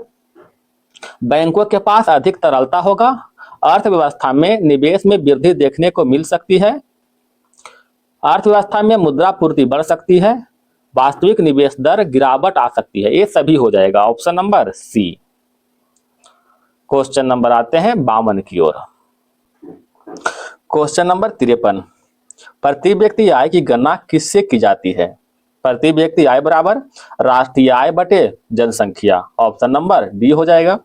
बैंकों के पास अधिक तरलता होगा, अर्थव्यवस्था में निवेश में वृद्धि देखने को मिल सकती है, अर्थव्यवस्था में मुद्रा पूर्ति बढ़ सकती है, वास्तविक निवेश दर गिरावट आ सकती है। ये सभी हो जाएगा option number C. Question number आते हैं 52 की ओर। क्वेश्चन नंबर 53, प्रति व्यक्ति आय की गणना किससे की जाती है? प्रति व्यक्ति आय बराबर राष्ट्रीय आय बटे जनसंख्या। ऑप्शन नंबर डी हो जाएगा।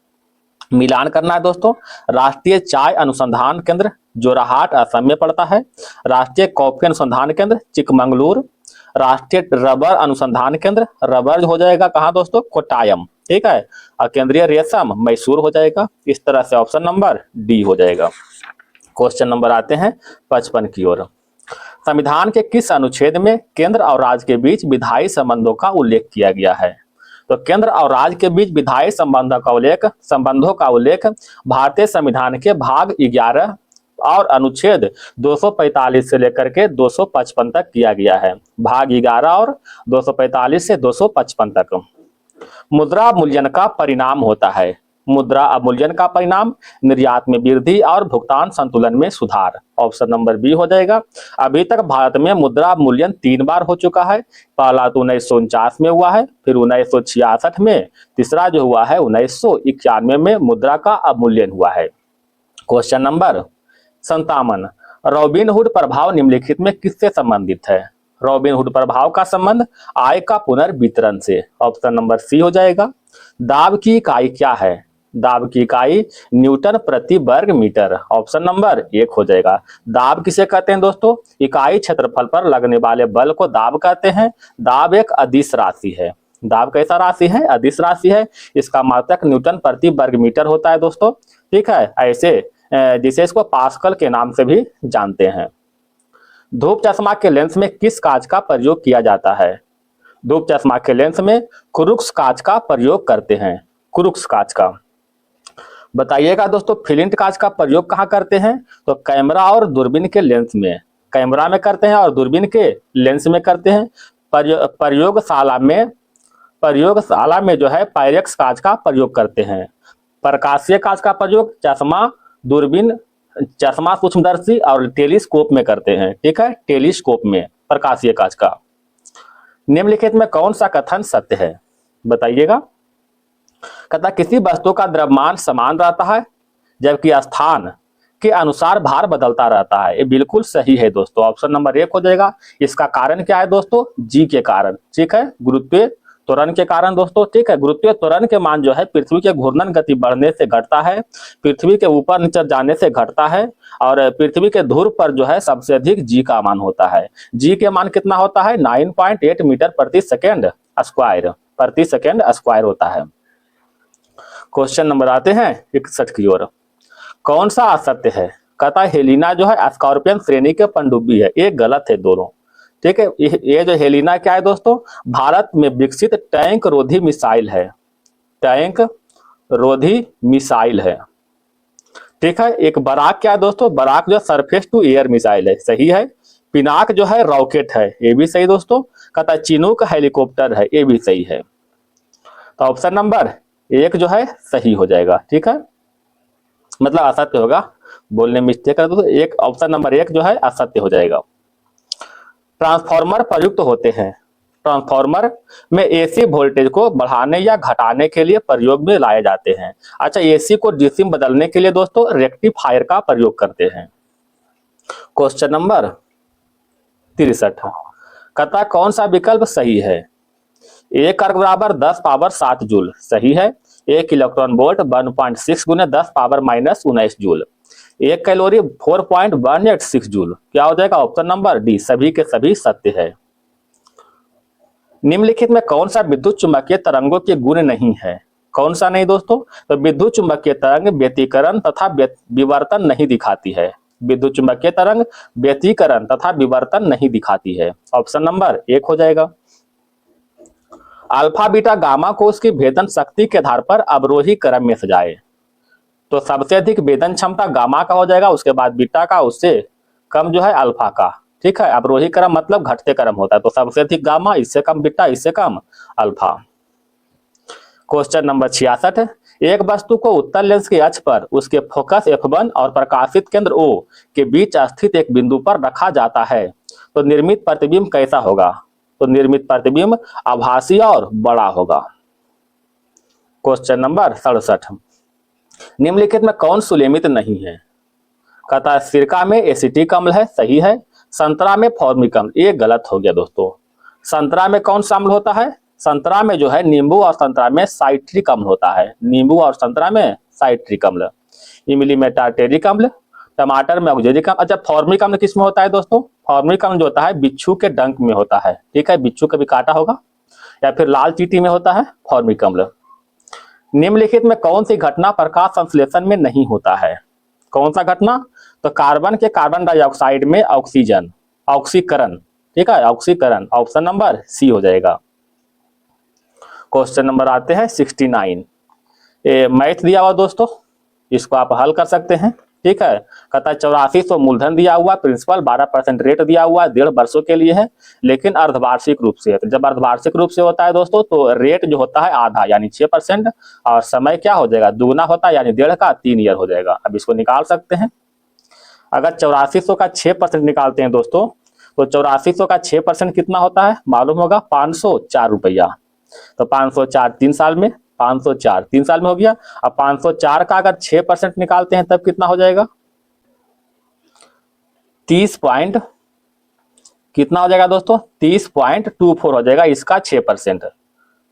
मिलान करना है दोस्तों। राष्ट्रीय चाय अनुसंधान केंद्र जोराहाट असम में पड़ता है, राष्ट्रीय कॉफी अनुसंधान केंद्र चिकमंगलुरु, राष्ट्रीय रबर अनुसंधान केंद्र रबर हो जाएगा कहाँ दोस्तों? कोट्टायम। ठीक है, और केंद्रीय रेशम मैसूर हो जाएगा। इस तरह से ऑप्शन नंबर डी हो जाएगा। क्वेश्चन नंबर आते हैं 55 की ओर। संविधान के किस अनुच्छेद में केंद्र और राज्य के बीच विधायी संबंधों का उल्लेख किया गया है? तो केंद्र और राज्य के बीच विधायी संबंधों का उल्लेख भारतीय संविधान के भाग 11 और अनुच्छेद 245 से लेकर के 255 तक किया गया है। भाग 11 और 245 से 255 तक। मुद्रा अवमूल्यन का परिणाम होता है। मुद्रा अवमूल्यन का परिणाम निर्यात में वृद्धि और भुगतान संतुलन में सुधार। ऑप्शन नंबर बी हो जाएगा। अभी तक भारत में मुद्रा अवमूल्यन 3 बार हो चुका है। पहला तो 1949 में हुआ है, फिर 1966 में, तीसरा जो हुआ है 1991 में मुद्रा का अवमूल्यन हुआ है। क्वेश्चन नंबर 57, रॉबिनहुड प्रभाव निम्नलिखित में किससे संबंधित है? रॉबिनहुड प्रभाव का संबंध आय का पुनर्वितरण से। ऑप्शन नंबर सी हो जाएगा। दाब की इकाई क्या है? दाब की इकाई न्यूटन प्रति वर्ग मीटर। ऑप्शन नंबर 1 हो जाएगा। दाब किसे कहते हैं दोस्तों? इकाई क्षेत्रफल पर लगने वाले बल को दाब कहते हैं। दाब एक अदिश राशि है। दाब कैसा राशि है? अदिश राशि है। इसका मात्रक न्यूटन प्रति वर्ग मीटर होता है दोस्तों। ठीक है, ऐसे जिसे इसको पास्कल के नाम से भी जानते हैं। धूप चश्मा के लेंस में किस कांच का प्रयोग किया जाता है? धूप चश्मा के लेंस में क्रूक्स कांच का प्रयोग करते हैं। क्रूक्स कांच का बताइएगा दोस्तों। फ्लिंट कांच का प्रयोग कहाँ करते हैं? तो कैमरा और दूरबीन के लेंस में, कैमरा में करते हैं और दूरबीन के लेंस में करते हैं। प्रयोगशाला में जो है पायरेक्स कांच का प्रयोग करते हैं। प्रकाशीय कांच का प्रयोग चश्मा, दूरबीन, चश्मा सूक्ष्मदर्शी और टेलीस्कोप में करते हैं। ठीक है, टेलीस्कोप में प्रकाशीय कांच का। निम्नलिखित में कौन सा कथन सत्य है? बताइएगा। कहता किसी वस्तु का द्रव्यमान समान रहता है जबकि स्थान के अनुसार भार बदलता रहता है। ये बिल्कुल सही है दोस्तों। ऑप्शन नंबर 1 हो जाएगा। इसका कारण क्या है दोस्तों? जी के कारण। ठीक है, गुरुत्वीय त्वरण के कारण दोस्तों, ठीक है। गुरुत्वीय त्वरण के मान जो है पृथ्वी के घूर्णन गति बढ़ने से घटता है, पृथ्वी के ऊपर नीचे जाने से घटता है, और पृथ्वी के ध्रुव पर जो है सबसे अधिक जी का मान होता है। जी के मान कितना होता है? 9.8 मीटर प्रति सेकेंड स्क्वायर होता है। क्वेश्चन नंबर आते हैं 61 की ओर। कौन सा असत्य है? कहता है हेलिना जो है स्कॉर्पियन श्रेणी के पनडुब्बी है। ये गलत है दोनों, ठीक है। ये जो हेलिना क्या है दोस्तों? भारत में विकसित टैंक रोधी मिसाइल है, टैंक रोधी मिसाइल है, ठीक है। एक बराक क्या है दोस्तों? बराक जो सरफेस टू एयर मिसाइल है, सही है। पिनाक जो है रॉकेट है, ये भी सही दोस्तों। कहता है चिनूक हेलीकॉप्टर है, ये भी सही है। तो ऑप्शन नंबर 1 जो है सही हो जाएगा, ठीक है। मतलब असत्य होगा, बोलने में मिस्टेक कर दो तो एक ऑप्शन नंबर 1 जो है असत्य हो जाएगा। ट्रांसफार्मर प्रयुक्त होते हैं। ट्रांसफार्मर में एसी वोल्टेज को बढ़ाने या घटाने के लिए प्रयोग में लाए जाते हैं। अच्छा, एसी को डीसी में बदलने के लिए दोस्तों रेक्टिफायर का प्रयोग करते हैं। क्वेश्चन नंबर 63, कहता कौन सा विकल्प सही है? 1 अर्ग बराबर 10 पावर 7 जूल, सही है। 1 इलेक्ट्रॉन वोल्ट 1.6 गुने 10 power minus 19 joule. 1 calorie 4.186 joule, क्या हो जाएगा? ऑप्शन नंबर डी, सभी के सभी सत्य है। निम्नलिखित में कौन सा विद्युत चुंबकीय तरंगों के गुण नहीं है? कौन सा नहीं दोस्तों? तो विद्युत चुंबकीय तरंग व्यतिकरण तथा विवर्तन नहीं दिखाती है। विद्युत चुंबकीय तरंग व्यतिकरण तथा विवर्तन नहीं दिखाती है। ऑप्शन नंबर 1 हो जाएगा। अल्फा बीटा गामा को उसकी भेदन शक्ति के आधार पर अवरोही क्रम में सजाए। तो सबसे अधिक भेदन क्षमता गामा का हो जाएगा, उसके बाद बीटा का, उससे कम जो है अल्फा का, ठीक है। अवरोही क्रम मतलब घटते क्रम होता है, तो सबसे अधिक गामा, इससे कम बीटा, इससे कम अल्फा। क्वेश्चन नंबर 66, एक वस्तु को उत्तल लेंस के अक्ष पर उसके फोकस F1 और प्रकाशित केंद्र O के बीच स्थित एक बिंदु पर रखा जाता है, तो निर्मित प्रतिबिंब कैसा होगा? तो निर्मित प्रतिबिंब आभासी और बड़ा होगा। क्वेश्चन नंबर 67, निम्नलिखित में कौन सुलेमित नहीं है? कहता है सिरका में एसिटिक अम्ल है, सही है। संतरा में फॉर्मिक अम्ल, ये गलत हो गया दोस्तों। संतरा में कौन सा अम्ल होता है? संतरा में जो है नींबू और संतरा में साइट्रिक अम्ल होता है, नींबू और संतरा में साइट्रिक अम्ल। इमली में टार्टेरिक अम्ल, टमाटर में ऑक्जेलिक अम्ल। अच्छा, फॉर्मिक अम्ल किस में होता है दोस्तों? फॉर्मिक अम्ल जो होता है बिच्छू के डंक में होता है, ठीक है। बिच्छू कभी काटा होगा, या फिर लाल चींटी में होता है फॉर्मिक अम्ल। निम्नलिखित में कौन सी घटना प्रकाश संश्लेषण में नहीं होता है? कौन सा घटना? तो कार्बन के कार्बन डाइऑक्साइड में ऑक्सीजन, ऑक्सीकरण, ठीक है, ऑक्सीकरण। ऑप्शन नंबर सी हो जाएगा। क्वेश्चन नंबर आते हैं 69, मैथ दिया हुआ दोस्तों, इसको आप हल कर सकते हैं, ठीक है। कहता है 8400 मूलधन दिया हुआ, प्रिंसिपल 12% रेट दिया हुआ, 1.5 वर्षों के लिए है, लेकिन अर्धवार्षिक रूप से है। तो जब अर्धवार्षिक रूप से होता है दोस्तों तो रेट जो होता है आधा यानी 6%, और समय क्या हो जाएगा? दुगुना होता है, यानी 1.5 का 3 ईयर हो जाएगा। अब इसको निकाल सकते हैं। अगर 8400 का 6% निकालते हैं दोस्तों, तो 8400 का 6% कितना होता है? मालूम होगा, 504 रुपया। तो 504 3 साल में, 504 3 साल में हो गया। अब 504 का अगर 6% निकालते हैं तब कितना हो जाएगा? 30 पॉइंट कितना हो जाएगा दोस्तों? 30.24 हो जाएगा इसका 6%,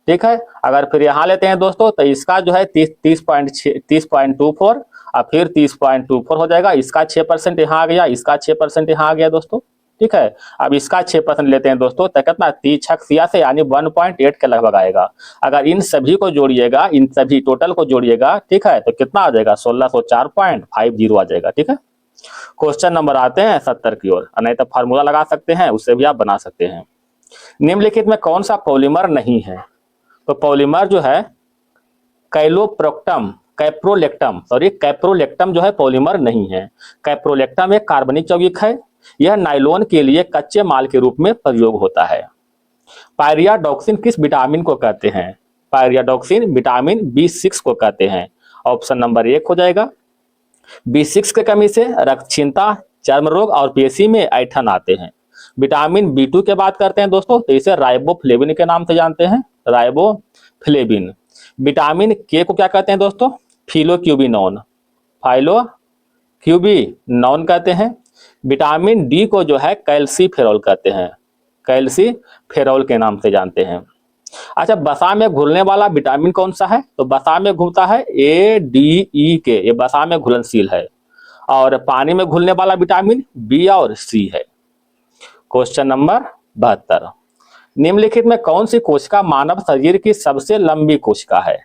ठीक है। अगर फिर यहाँ लेते हैं दोस्तों तो इसका जो है 30.24 और फिर 30.24 हो जाएगा। इसका 6% यहाँ आ गया, इसका 6% यहाँ आ गया दोस्तों, ठीक है। अब इसका 6% लेते हैं दोस्तों तो कितना? 30×6 से यानी 1.8 के लगभग आएगा। अगर इन सभी को जोड़िएगा, इन सभी टोटल को जोड़िएगा, ठीक है, तो कितना आ जाएगा? 1604.50 आ जाएगा, ठीक है। क्वेश्चन नंबर आते हैं 70 की ओर, नहीं तो फार्मूला लगा सकते हैं, उससे भी आप बना सकते हैं। निम्नलिखित में कौन सा पॉलीमर नहीं है? तो पॉलीमर जो है कैप्रोलेक्टम जो है पॉलीमर नहीं है। कैप्रोलेक्टम एक कार्बनिक यौगिक है, यह नायलॉन के लिए कच्चे माल के रूप में प्रयोग होता है। पायरियाडॉक्सिन किस विटामिन को कहते हैं? पायरियाडॉक्सिन विटामिन B6 को कहते हैं। ऑप्शन नंबर 1 हो जाएगा। B6 की कमी से रक्तहीनता, चर्म रोग और पेशी में ऐंठन आते हैं। विटामिन B2 की बात करते हैं दोस्तों तो इसे राइबोफ्लेविन के नाम से जानते हैं, राइबोफ्लेविन। विटामिन के को क्या कहते हैं दोस्तों? फिलोक्यूबिनोन, फाइलोक्यूबिनोन कहते हैं। विटामिन डी को जो है कैल्सीफेरॉल कहते हैं, कैल्सीफेरॉल के नाम से जानते हैं। अच्छा, वसा में घुलने वाला विटामिन कौन सा है? तो वसा में घुलता है ADE के, ये वसा में घुलनशील है। और पानी में घुलने वाला विटामिन B और C है। क्वेश्चन नंबर 72, निम्नलिखित में कौन सी कोशिका मानव शरीर की सबसे लंबी कोशिका है?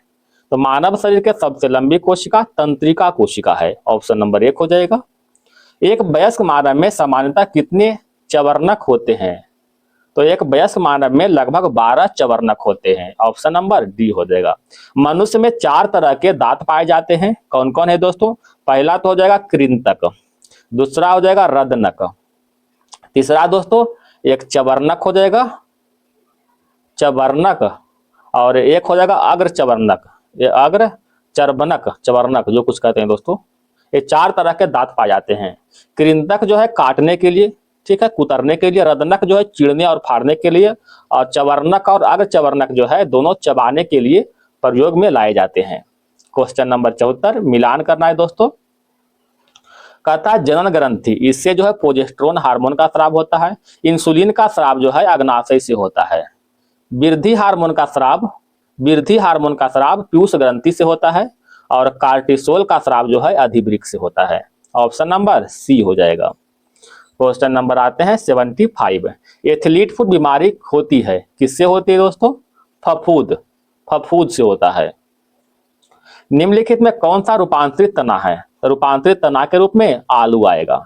तो मानव शरीर के सबसे लंबी कोशिका तंत्रिका कोशिका है। ऑप्शन नंबर 1 हो जाएगा। एक वयस्क मानव में सामान्यतः कितने चवर्णक होते हैं? तो एक वयस्क मानव में लगभग 12 चवर्णक होते हैं। ऑप्शन नंबर डी हो जाएगा। मनुष्य में 4 तरह के दांत पाए जाते हैं, कौन कौन है दोस्तों? पहला तो हो जाएगा कृंतक, दूसरा हो जाएगा रदनक, तीसरा दोस्तों एक चवर्णक हो जाएगा, चवर्णक, और एक हो जाएगा अग्र चवर्णक, ये अग्र चर्वनक, चवर्णक जो कुछ कहते हैं दोस्तों। ये 4 तरह के दांत पाए जाते हैं। कृंतक जो है काटने के लिए, ठीक है, कुतरने के लिए, रदनक जो है चीरने और फाड़ने के लिए, और चवर्णक और अग्र चवर्णक जो है दोनों चबाने के लिए प्रयोग में लाए जाते हैं। क्वेश्चन नंबर 74 मिलान करना है दोस्तों। कहता है जनन ग्रंथि, इससे जो है प्रोजेस्टेरोन हार्मोन का स्राव होता है। इंसुलिन का स्राव जो है अग्नाशय से होता है। वृद्धि हार्मोन का स्राव पीयूष ग्रंथि से होता है। और कार्टिसोल का स्राव जो है अधिवृक्क से होता है। ऑप्शन नंबर सी हो जाएगा। क्वेश्चन नंबर आते हैं 75, एथलीट फुट बीमारी होती है, किससे होती है दोस्तों? फफूंद से होता है। निम्नलिखित में कौन सा रूपांतरित तना है? रूपांतरित तना के रूप में आलू आएगा।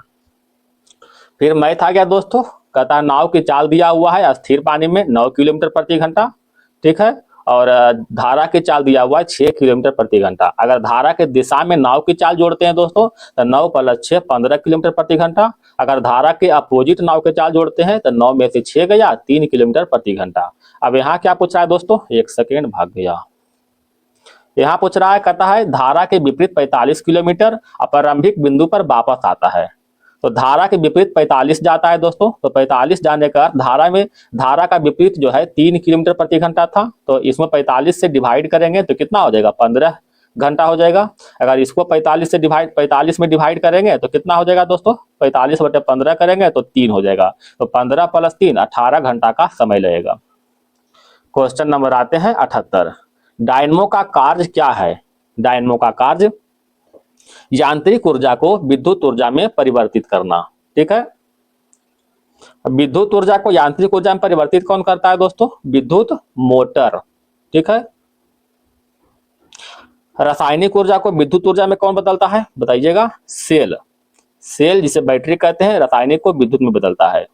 फिर मैथ आ गया दोस्तों। कहता है नाव की चाल दिया हुआ है स्थिर पानी में 9 किलोमीटर प्रति घंटा, ठीक है, और धारा की चाल दिया हुआ है 6 किलोमीटर प्रति घंटा। अगर धारा के दिशा में नाव की चाल जोड़ते हैं दोस्तों तो 9 + 6 15 किलोमीटर प्रति घंटा। अगर धारा के अपोजिट नाव के चाल जोड़ते हैं तो 9 में से 6 गया 3 किलोमीटर प्रति घंटा। अब यहाँ क्या पूछ रहा है दोस्तों? 1 सेकेंड भाग गया। यहाँ पूछ रहा है, कहता है धारा के विपरीत 45 किलोमीटर प्रारंभिक बिंदु पर वापस आता है। तो धारा के विपरीत 45 जाता है दोस्तों, तो 45 जाने का धारा का विपरीत जो है 3 किलोमीटर प्रति घंटा था, तो इसमें 45 से डिवाइड करेंगे तो कितना हो जाएगा? 15 घंटा हो जाएगा। अगर इसको 45 में डिवाइड करेंगे तो कितना हो जाएगा दोस्तों? 45/15 करेंगे तो 3 हो जाएगा। तो 15 + 3 18 घंटा का समय लगेगा। क्वेश्चन नंबर आते हैं 78, डायनमो का कार्य क्या है? डायनमो का कार्य यांत्रिक ऊर्जा को विद्युत ऊर्जा में परिवर्तित करना, ठीक है। विद्युत ऊर्जा को यांत्रिक ऊर्जा में परिवर्तित कौन करता है दोस्तों? विद्युत मोटर, ठीक है। रासायनिक ऊर्जा को विद्युत ऊर्जा में कौन बदलता है? बताइएगा। सेल जिसे बैटरी कहते हैं, रासायनिक को विद्युत में बदलता है।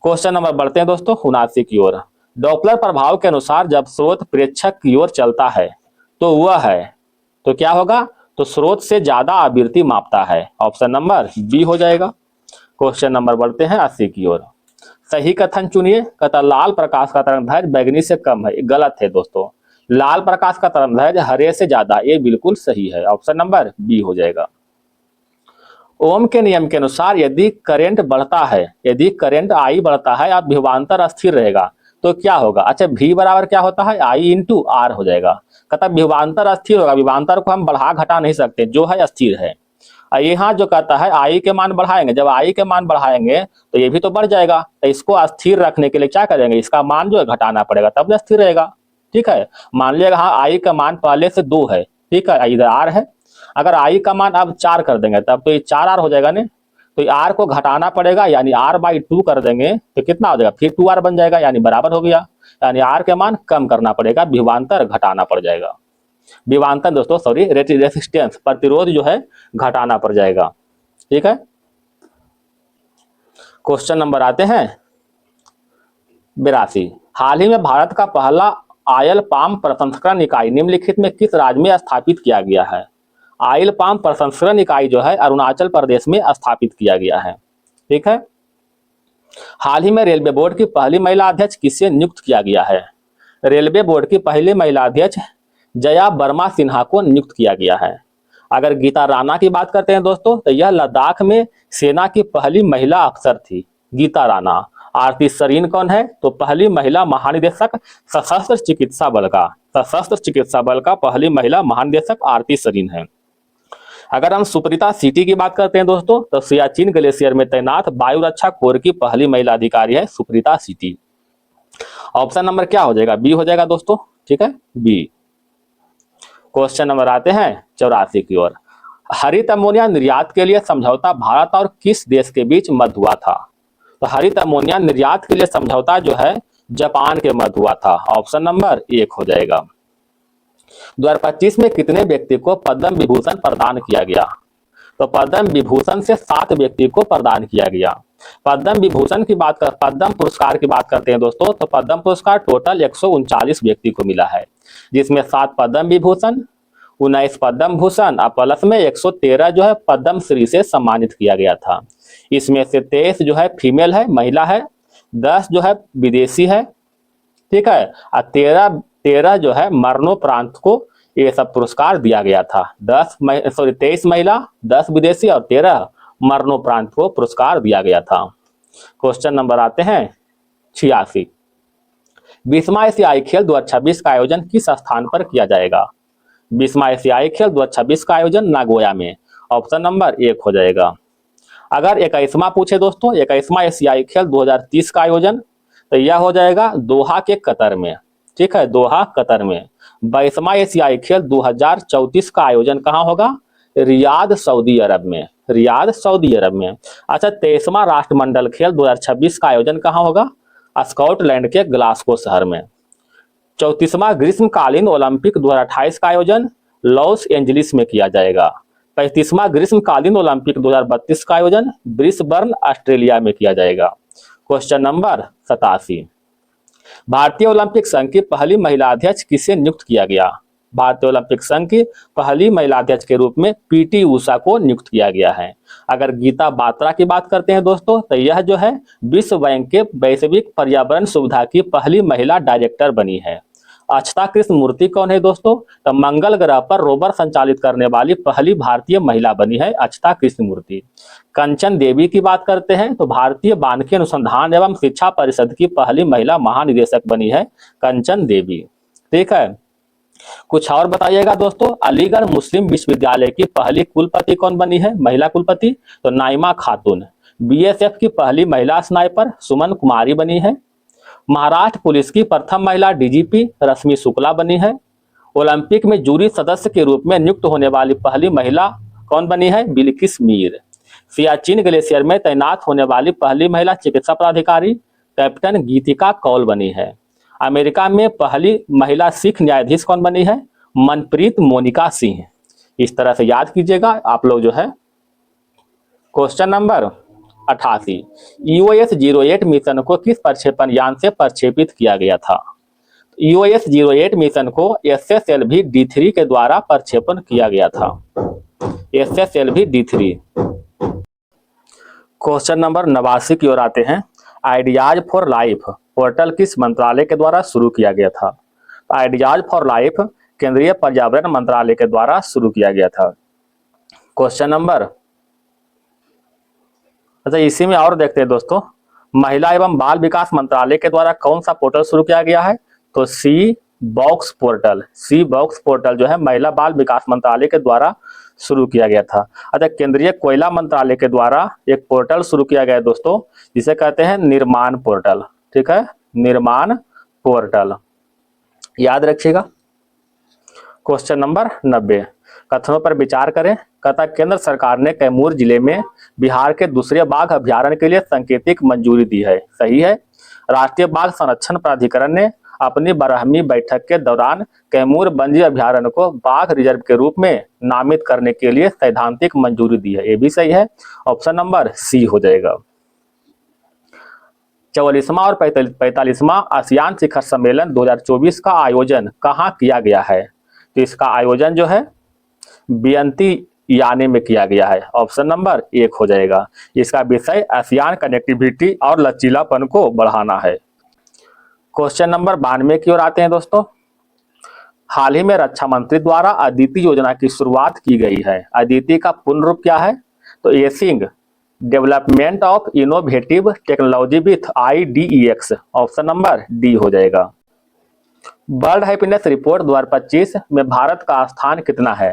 क्वेश्चन नंबर बढ़ते हैं दोस्तों 79 की ओर। डॉपलर प्रभाव के अनुसार जब स्रोत प्रेक्षक की ओर चलता है तो वह है, तो क्या होगा? तो स्रोत से ज्यादा आवृत्ति मापता है। ऑप्शन नंबर बी हो जाएगा। क्वेश्चन नंबर बढ़ते हैं 80 की ओर। सही कथन चुनिए। कहता लाल प्रकाश का तरंगदैर्घ्य बैगनी से कम है, गलत है दोस्तों। लाल प्रकाश का तरंगदैर्घ्य हरे से ज्यादा, ये बिल्कुल सही है। ऑप्शन नंबर बी हो जाएगा। ओम के नियम के अनुसार यदि करंट बढ़ता है, यदि करंट आई बढ़ता है और विभवांतर स्थिर रहेगा तो क्या होगा? अच्छा, V बराबर क्या होता है? I × R हो जाएगा। कहता विभवांतर स्थिर होगा, विभवांतर को हम बढ़ा घटा नहीं सकते, जो है स्थिर है। यहाँ जो कहता है I के मान बढ़ाएंगे, जब I के मान बढ़ाएंगे तो ये भी तो बढ़ जाएगा। तो इसको स्थिर रखने के लिए क्या करेंगे? इसका मान जो है घटाना पड़ेगा, तब जो स्थिर रहेगा, ठीक है। मान लिया हाँ I का मान पहले से 2 है, ठीक है, इधर R है। अगर I का मान अब 4 कर देंगे तब तो ये 4R हो जाएगा नहीं, तो R को घटाना पड़ेगा, यानी R/2 कर देंगे तो कितना हो जाएगा? फिर 2R बन जाएगा, यानी बराबर हो गया। यानी R के मान कम करना पड़ेगा, विभवांतर घटाना पड़ जाएगा। विभवांतर दोस्तों सॉरी रेजिस्टेंस, प्रतिरोध जो है घटाना पड़ जाएगा, ठीक है। क्वेश्चन नंबर आते हैं 82। हाल ही में भारत का पहला ऑयल पाम प्रसंस्करण इकाई निम्नलिखित में किस राज्य में स्थापित किया गया है? ऑयल पाम प्रसंस्करण इकाई जो है अरुणाचल प्रदेश में स्थापित किया गया है, ठीक है। हाल ही में रेलवे बोर्ड की पहली महिला अध्यक्ष किसे नियुक्त किया गया है? रेलवे बोर्ड की पहली महिला अध्यक्ष जया वर्मा सिन्हा को नियुक्त किया गया है। अगर गीता राणा की बात करते हैं दोस्तों तो यह लद्दाख में सेना की पहली महिला अफसर थी, गीता राणा। आरती सरीन कौन है? तो पहली महिला महानिदेशक सशस्त्र चिकित्सा बल का पहली महिला महानिदेशक आरती सरीन है। अगर हम सुप्रीता सिटी की बात करते हैं दोस्तों तो सियाचिन ग्लेशियर में तैनात वायु रक्षा कोर की पहली महिला अधिकारी है सुप्रीता सिटी। ऑप्शन नंबर क्या हो जाएगा? बी हो जाएगा दोस्तों। ठीक है, बी। क्वेश्चन नंबर आते हैं 84 की ओर। हरित अमोनिया निर्यात के लिए समझौता भारत और किस देश के बीच मध्य हुआ था? तो हरित अमोनिया निर्यात के लिए समझौता जो है जापान के मध्य हुआ था। ऑप्शन नंबर 1 हो जाएगा। 2025 में कितने व्यक्ति को पद्म विभूषण प्रदान किया गया? तो पद्म विभूषण से 7 व्यक्ति को प्रदान किया गया। पद्म पुरस्कार की बात करते हैं दोस्तों, तो पद्म पुरस्कार टोटल 139 व्यक्ति को मिला है, जिसमें 7 पद्म विभूषण, 19 पद्म भूषण और प्लस में 113 जो है पद्म श्री से सम्मानित किया गया था। इसमें से 23 जो है फीमेल है, महिला है, 10 जो है विदेशी है, ठीक है, और 13 जो है मरणोपरांत को ये सब पुरस्कार दिया गया था। 23 महिला, 10 विदेशी और 13 मरणोपरांत को पुरस्कार दिया गया था। क्वेश्चन नंबर आते हैं 86। 20वां एशियाई खेल 2026 का आयोजन किस स्थान पर किया जाएगा? 20वां एशियाई खेल 2026 का आयोजन नागोया में। ऑप्शन नंबर 1 हो जाएगा। अगर 21वां पूछे दोस्तों, 21वां एशियाई खेल 2030 का आयोजन, तो यह हो जाएगा दोहा के कतर में। ठीक है, दोहा कतर में। 22वां एशियाई खेल 2034 का आयोजन कहाँ होगा? रियाद सऊदी अरब में। रियाद सऊदी अरब में। अच्छा, 23वां राष्ट्रमंडल खेल 2026 का आयोजन कहाँ होगा? स्कॉटलैंड के ग्लासगो शहर में। 34वां ग्रीष्मकालीन ओलंपिक 2028 का आयोजन लॉस एंजलिस में किया जाएगा। 35वां ग्रीष्मकालीन ओलंपिक 2032 का आयोजन ब्रिस्बर्न ऑस्ट्रेलिया में किया जाएगा। Question number 87। भारतीय ओलंपिक संघ की पहली महिला अध्यक्ष किसे नियुक्त किया गया? भारतीय ओलंपिक संघ की पहली महिला अध्यक्ष के रूप में पीटी उषा को नियुक्त किया गया है। अगर गीता बात्रा की बात करते हैं दोस्तों, तो यह जो है विश्व बैंक के वैश्विक पर्यावरण सुविधा की पहली महिला डायरेक्टर बनी है। अक्षता कृष्ण मूर्ति कौन है दोस्तों? तो मंगल ग्रह पर रोवर संचालित करने वाली पहली भारतीय महिला बनी है अक्षता कृष्ण मूर्ति। कंचन देवी की बात करते हैं, तो भारतीय वानिकी अनुसंधान एवं शिक्षा परिषद की पहली महिला महानिदेशक बनी है कंचन देवी। ठीक है, कुछ और बताइएगा दोस्तों। अलीगढ़ मुस्लिम विश्वविद्यालय की पहली कुलपति कौन बनी है, महिला कुलपति? तो नाइमा खातून। बीएसएफ की पहली महिला स्नाइपर सुमन कुमारी बनी है। महाराष्ट्र पुलिस की प्रथम महिला डीजीपी रश्मि शुक्ला बनी है। ओलंपिक में जूरी सदस्य के रूप में नियुक्त होने वाली पहली महिला कौन बनी है? बिल्किस मीर। सियाचिन ग्लेशियर में तैनात होने वाली पहली महिला चिकित्सा पदाधिकारी कैप्टन गीतिका कौल बनी है। अमेरिका में पहली महिला सिख न्यायाधीश कौन बनी है? मनप्रीत मोनिका सिंह। इस तरह से याद कीजिएगा आप लोग जो है। Question number 88। EOS-08 मिशन को किस प्रक्षेपण यान से प्रक्षेपित किया गया था? EOS-08 मिशन को SSLV-D3 के द्वारा प्रक्षेपण किया गया था। SSLV-D3। क्वेश्चन नंबर 89 की ओर आते हैं। आइडियाज फॉर लाइफ पोर्टल किस मंत्रालय के द्वारा शुरू किया गया था? आइडियाज फॉर लाइफ केंद्रीय पर्यावरण मंत्रालय के द्वारा शुरू किया गया था। क्वेश्चन नंबर, अच्छा इसी में और देखते हैं दोस्तों, महिला एवं बाल विकास मंत्रालय के द्वारा कौन सा पोर्टल शुरू किया गया है? तो सी बॉक्स पोर्टल। सी बॉक्स पोर्टल जो है महिला बाल विकास मंत्रालय के द्वारा शुरू किया गया था। अच्छा, केंद्रीय कोयला मंत्रालय के द्वारा एक पोर्टल शुरू किया गया है दोस्तों, जिसे कहते हैं निर्माण पोर्टल। ठीक है, निर्माण पोर्टल, याद रखिएगा। Question number 90। कथनों पर विचार करें। कहता केंद्र सरकार ने कैमूर जिले में बिहार के दूसरे बाघ अभ्यारण्य के लिए सांकेतिक मंजूरी दी है। सही है। राष्ट्रीय बाघ संरक्षण प्राधिकरण ने अपनी 12वीं बैठक के दौरान कैमूर वन्य अभ्यारण्य को बाघ रिजर्व के रूप में नामित करने के लिए सैद्धांतिक मंजूरी दी है। ये भी सही है। ऑप्शन नंबर सी हो जाएगा। 44वां और 45वां आसियान शिखर सम्मेलन 2024 का आयोजन कहाँ किया गया है? तो इसका आयोजन जो है वियंती यानी में किया गया है। ऑप्शन नंबर 1 हो जाएगा। इसका विषय आसियान कनेक्टिविटी और लचीलापन को बढ़ाना है। क्वेश्चन नंबर 92 की ओर आते हैं दोस्तों। हाल ही में रक्षा मंत्री द्वारा अदिति योजना की शुरुआत की गई है। अदिति का पूर्ण रूप क्या है? तो acing development of innovative technology with IDEX। Option number D हो जाएगा। वर्ल्ड हैप्पीनेस रिपोर्ट 2025 में भारत का स्थान कितना है?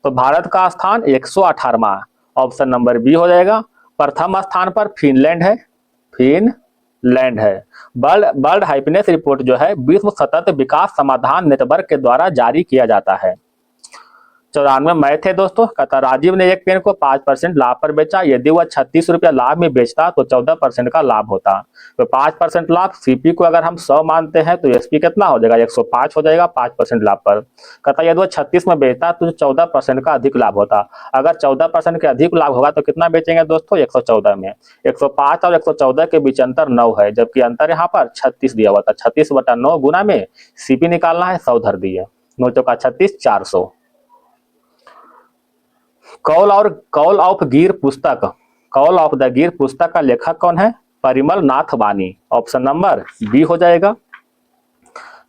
तो भारत का स्थान 118वां। ऑप्शन नंबर बी हो जाएगा। प्रथम स्थान पर फिनलैंड है। फिनलैंड। लैंड है। वर्ल्ड हैप्पीनेस रिपोर्ट जो है विश्व सतत विकास समाधान नेटवर्क के द्वारा जारी किया जाता है। 94 मैथ है दोस्तों, कहता राजीव ने एक पेन को 5% लाभ पर बेचा, यदि वह 36 रुपया लाभ में बेचता तो 14% का लाभ होता। तो 5% लाभ, सीपी को अगर हम 100 मानते हैं तो एसपी कितना हो जाएगा, 105 हो जाएगा 5% लाभ पर। कहता यदि वह 36 में बेचता तो 14% का अधिक लाभ होता। अगर 14% के अधिक लाभ होगा तो कितना बेचेंगे दोस्तों, 114 में। 105 और 114 के बीच अंतर 9 है, जबकि अंतर यहाँ पर 36 दिया हुआ था। 36/9 गुना में सीपी निकालना है, 100 धर दिए, 9 चौका 36, 400। कॉल ऑफ गिर पुस्तक, कॉल ऑफ द गिर पुस्तक का लेखक कौन है, परिमल नाथ वानी। ऑप्शन नंबर बी हो जाएगा।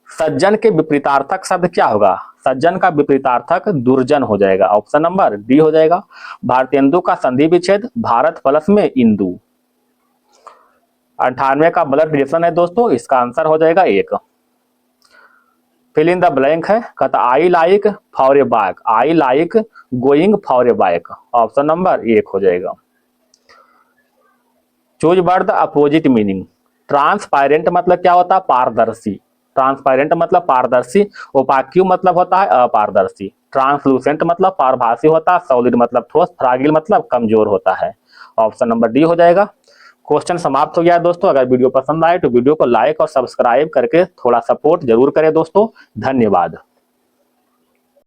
सज्जन के विपरीतार्थक शब्द क्या होगा, सज्जन का विपरीतार्थक दुर्जन हो जाएगा। ऑप्शन नंबर डी हो जाएगा। भारतेंदु का संधि विच्छेद, भारत प्लस में इंदु। 98 का ब्लड रिलेशन है दोस्तों, इसका आंसर हो जाएगा 1। फिल इन द ब्लैंक है, कहता I like for a bike, I like going for a bike. Option number 1 हो जाएगा। Choose word the opposite meaning. Transparent मतलब क्या होता है, पारदर्शी। ट्रांसपेरेंट मतलब पारदर्शी। ओपाक्यू मतलब होता है अपारदर्शी। ट्रांसलूसेंट मतलब पारभासी होता है। सॉलिड मतलब ठोस। फ्रागिल मतलब कमजोर होता है। ऑप्शन नंबर डी हो जाएगा। क्वेश्चन समाप्त हो गया है दोस्तों। अगर वीडियो पसंद आए तो वीडियो को लाइक और सब्सक्राइब करके थोड़ा सपोर्ट जरूर करें दोस्तों। धन्यवाद।